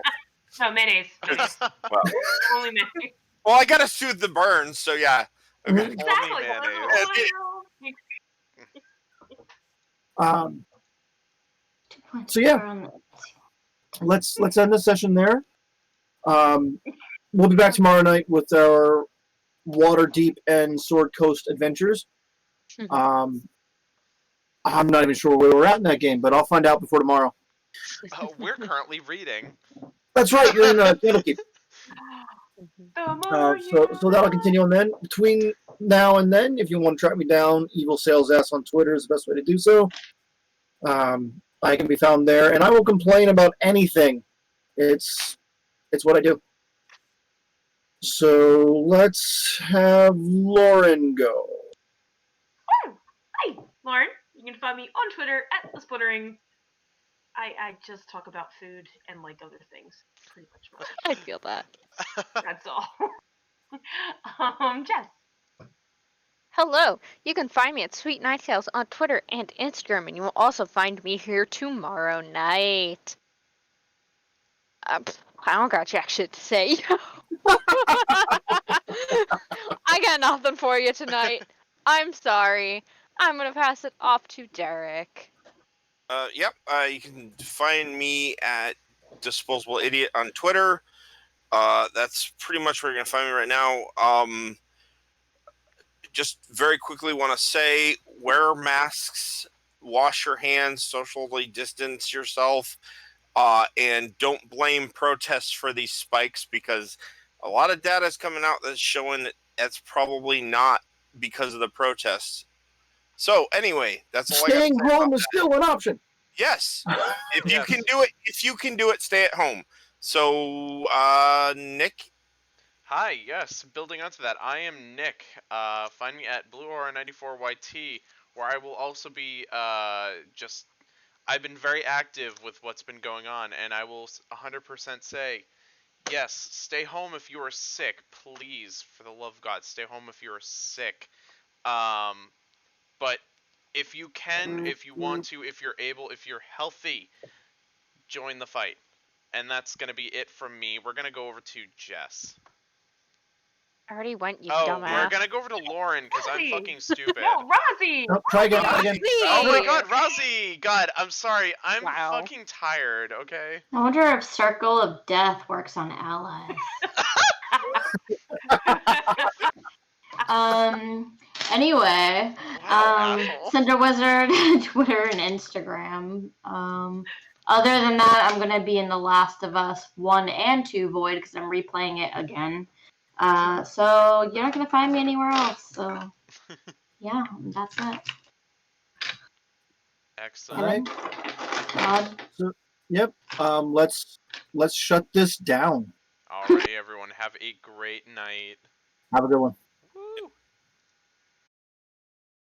No, mayonnaise. Well, Only mayonnaise. well, I gotta soothe the burns, so yeah. Okay. Only Exactly. mayonnaise. Um, 2 points So, yeah. more on the- let's end the session there. We'll be back tomorrow night with our Waterdeep and Sword Coast adventures. I'm not even sure where we're at in that game, but I'll find out before tomorrow. We're currently reading. That's right, you're in Candlekeep. The So that'll continue on then. Between now and then, if you want to track me down, Evil Sales S on Twitter is the best way to do so. I can be found there, and I will complain about anything. It's what I do. So let's have Lauren go. Hi, Lauren. You can find me on Twitter at the Splittering. I just talk about food and like other things, pretty much. I feel that. That's all. Jess. Hello. You can find me at Sweet Nighttales on Twitter and Instagram, and you will also find me here tomorrow night. I don't got jack shit to say. I got nothing for you tonight. I'm sorry. I'm gonna pass it off to Derek. Yep. You can find me at Disposable Idiot on Twitter. That's pretty much where you're gonna find me right now. Just very quickly want to say, wear masks, wash your hands, socially distance yourself, and don't blame protests for these spikes, because a lot of data is coming out that's showing that that's probably not because of the protests. So anyway, that's all I got. Staying home is still an option. Yes, if you Yes. can do it, stay at home. So, Nick. Hi, yes, building onto that, I am Nick. Find me at BlueAura94YT, where I will also be I've been very active with what's been going on, and I will 100% say, yes, stay home if you are sick. Please, for the love of God, stay home if you are sick. But if you can, if you want to, if you're able, if you're healthy, join the fight. And that's going to be it from me. We're going to go over to Jess. I already went, you Oh, dumbass. we're gonna go over to Lauren because I'm Rosie! fucking stupid. No, Rosie! No, try again. Try again. Oh my God, Rosie! God, I'm sorry. I'm Wow. fucking tired. Okay. I wonder if Circle of Death works on allies. Anyway, Wow, asshole. Cinder Wizard, Twitter and Instagram. Other than that, I'm gonna be in The Last of Us 1 and 2 Void because I'm replaying it again. So you're not gonna find me anywhere else. So yeah, that's it. Excellent. All right. God. So, yep. Let's shut this down. Alrighty, everyone. Have a great night. Have a good one.